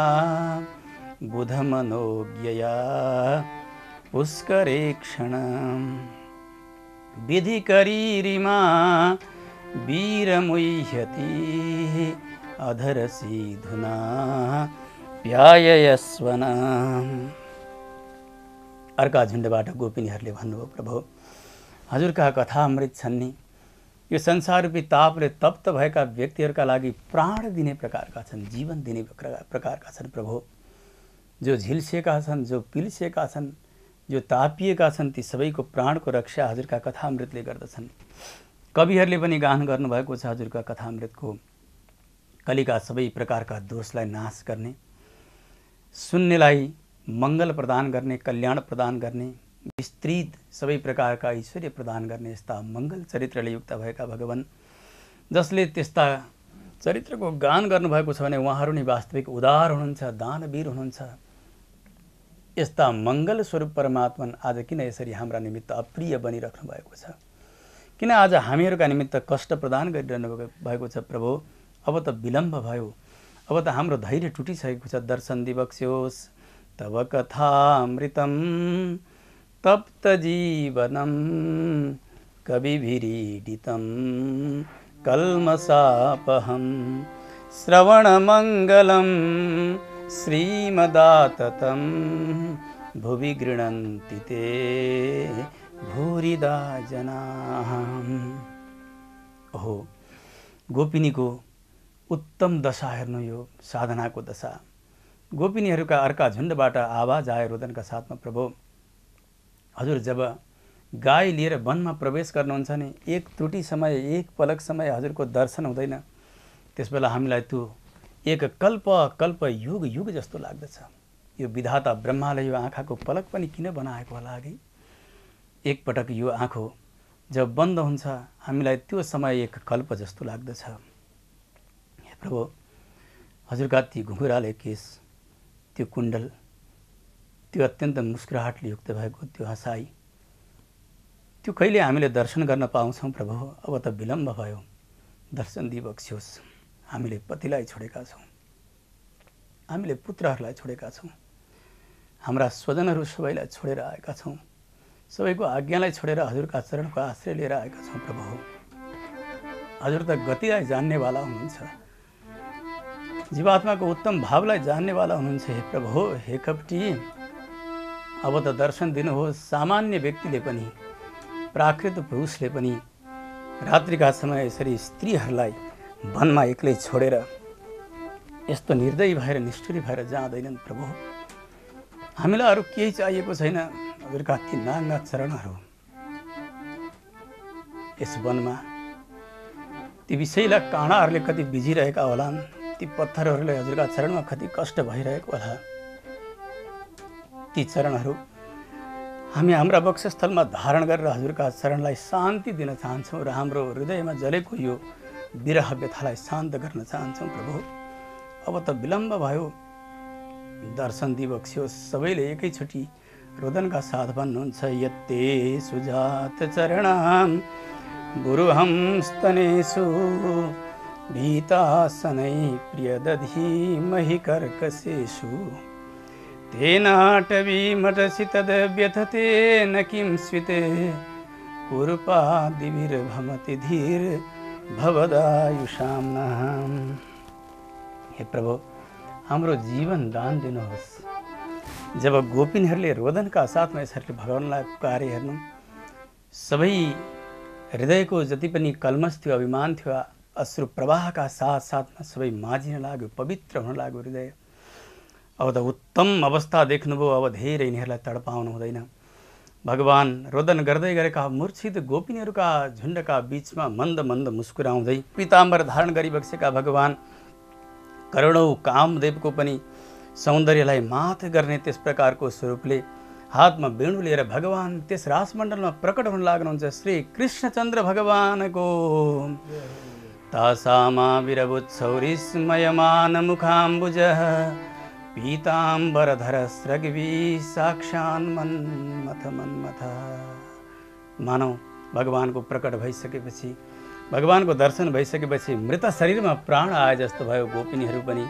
बुधमनोज्ञया पुष्करेक्षण विधिकरीरिमा वीरमुह्यति अधरसीधुना प्याययस्वना। अर्का झुण्डबाट गोपिनीहरूले भन्नुभयो, प्रभु, हजुरका कथामृत छन् नि, यो संसाररूपी तापले तप्त भएका व्यक्तिहरूका लागि प्राण दिने प्रकारका छन्, जीवन दिने प्रकारका छन्। प्रभु, जो झिल्सिएका छन्, जो पिल्सिएका छन्, जो तापिएका छन्, ती सबैको प्राणको रक्षा हजुरका कथामृतले गर्दछन्। कविहरूले पनि गान गर्नुभएको छ हजुरका कथामृतको। कलिका सबै प्रकारका दोषलाई नाश गर्ने, सुन्नेलाई मङ्गल प्रदान गर्ने, कल्याण प्रदान गर्ने, विस्तृत सबै प्रकारका ऐश्वर्य प्रदान गर्ने यस्ता मङ्गल चरित्रले युक्त भएका भगवान, जसले त्यस्ता चरित्रको गान गर्नुभएको छ भने उहाँहरू नै वास्तविक उदार हुनुहुन्छ, दानवीर हुनुहुन्छ। यस्ता मङ्गल स्वरूप परमात्मा आज किन यसरी हाम्रा निमित्त अप्रिय बनिराख्नु भएको छ? किन आज हामीहरूका निमित्त कष्ट प्रदान गरिरहनु भएको छ? प्रभु, अब त विलम्ब भयो, अब त हाम्रो धैर्य टुटिसकेको छ। दर्शन दिवक्स्योस् तव कथामृतम तप्त जीवनम कविभिरीडितम कल्मषापहम श्रवणमङ्गलं श्रीमदाततं भुवि गृह्णन्ति ते भूरिदा जनाः। ओहो, गोपिनीको उत्तम दशा हेर्नु, यो साधनाको दशा। गोपिनीहरूका अर्का झुण्डबाट आवाज आयो रोदनका साथमा, प्रभु हजुर जब गाई लिएर वनमा प्रवेश गर्नुहुन्छ नि, एक त्रुटि समय, एक पलक समय हजुरको दर्शन हुँदैन, त्यसबेला हामीलाई त्यो एक कल्प युग युग जस्तो लाग्दछ। यो विधाता ब्रह्माले यो आँखाको पलक पनि किन बनाएको होला अघि? एकपटक यो आँखो जब बन्द हुन्छ हामीलाई त्यो समय एक कल्प जस्तो लाग्दछ। हे प्रभु, हजुरका ती घुँघराले केस, त्यो कुण्डल, त्यो अत्यन्त मुस्कुराहटले युक्त भएको त्यो हँसाई, त्यो कहिले हामीले दर्शन गर्न पाउँछौँ प्रभु? अब त विलम्ब भयो, दर्शन दिवक्स्योस्। हामीले पतिलाई छोडेका छौँ, हामीले पुत्रहरूलाई छोडेका छौँ, हाम्रा स्वजनहरू सबैलाई छोडेर आएका छौँ, सबैको आज्ञालाई छोडेर हजुरका चरणको आश्रय लिएर आएका छौँ प्रभु। हजुर त गतिलाई जान्नेवाला हुनुहुन्छ, जीवात्माको उत्तम भावलाई जान्नेवाला हुनुहुन्छ। हे प्रभु, हे कपटी, अब त दर्शन दिनुहोस्। सामान्य व्यक्तिले पनि, प्राकृत पुरुषले पनि रात्रिका समय यसरी स्त्रीहरूलाई वनमा एक्लै छोडेर यस्तो निर्दयी भएर निष्ठुरी भएर जाँदैनन् प्रभु। हामीलाई अरू केही चाहिएको छैन, हजुरका ती नाङ्गा चरणहरू यस वनमा। ती विषैला काँडाहरूले कति बिजिरहेका होलान्, ती पत्थरहरूले हजुरका चरणमा कति कष्ट भइरहेको होला। ती चरणहरू हामी हाम्रा वक्षस्थलमा धारण गरेर हजुरका चरणलाई शान्ति दिन चाहन्छौँ र हाम्रो हृदयमा जलेको यो विरह व्यथालाई शान्त गर्न चाहन्छौँ प्रभु। अब त विलम्ब भयो, दर्शन दिवक्स्योस्। सबैले एकैचोटि रोदनका साथ भन्नुहुन्छ, यत्ते सुजात चरणाम गुरुहं स्तनेषु भीतासनै प्रियदधि महि कर्कशेषु तेनाटवीमटसि तद्व्यथते न किं स्विते कुरुपादिभिर्भमति धीर भवदायुषां नः। हे प्रभु, हाम्रो जीवन दान दिनुहोस्। जब गोपिनीहरूले रोदनका साथमा यसरी भगवानलाई पुकारे हेर्नु, सबै हृदयको जति पनि कल्मस थियो, अभिमान थियो, अश्रु प्रवाहका साथ साथमा सबै माझिन लाग्यो, पवित्र हुन लाग्यो हृदय। अब त उत्तम अवस्था देख्नुभयो, अब धेरै यिनीहरूलाई तडपाउनु हुँदैन। भगवान रोदन गर्दै गरेका मूर्छित गोपिनीहरूका झुण्डका बीचमा मन्द मन्द मुस्कुराउँदै पीताम्बर धारण गरी बसेका भगवान करोडौं कामदेवको पनि सौन्दर्यलाई मात गर्ने त्यस प्रकारको स्वरूपले हातमा वेणु लिएर भगवान त्यस रासमण्डलमा प्रकट हुन लाग्नुहुन्छ। श्री कृष्णचन्द्र भगवानको तासामा विरबुत्सौरिस्मयमान मुखाम्बुजः पीताम्बरधर स्रग्वी साक्षान् मन्मथ मन्मथ। मानव भगवानको प्रकट भइसकेपछि, भगवानको दर्शन भइसकेपछि मृत शरीरमा प्राण आए जस्तो भयो। गोपिनीहरू पनि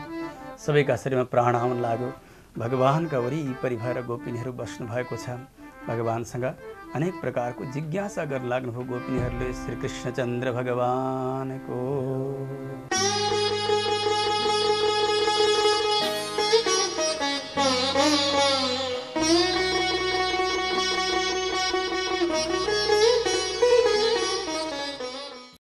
सबैका शरीरमा प्राण आउन लाग्यो। भगवानका वरिपरि भएर गोपिनीहरू बस्नु भएको छ। भगवानसँग अनेक प्रकारको जिज्ञासा गर्न लाग्नुभयो गोपिनीहरूले। श्री कृष्णचन्द्र भगवानको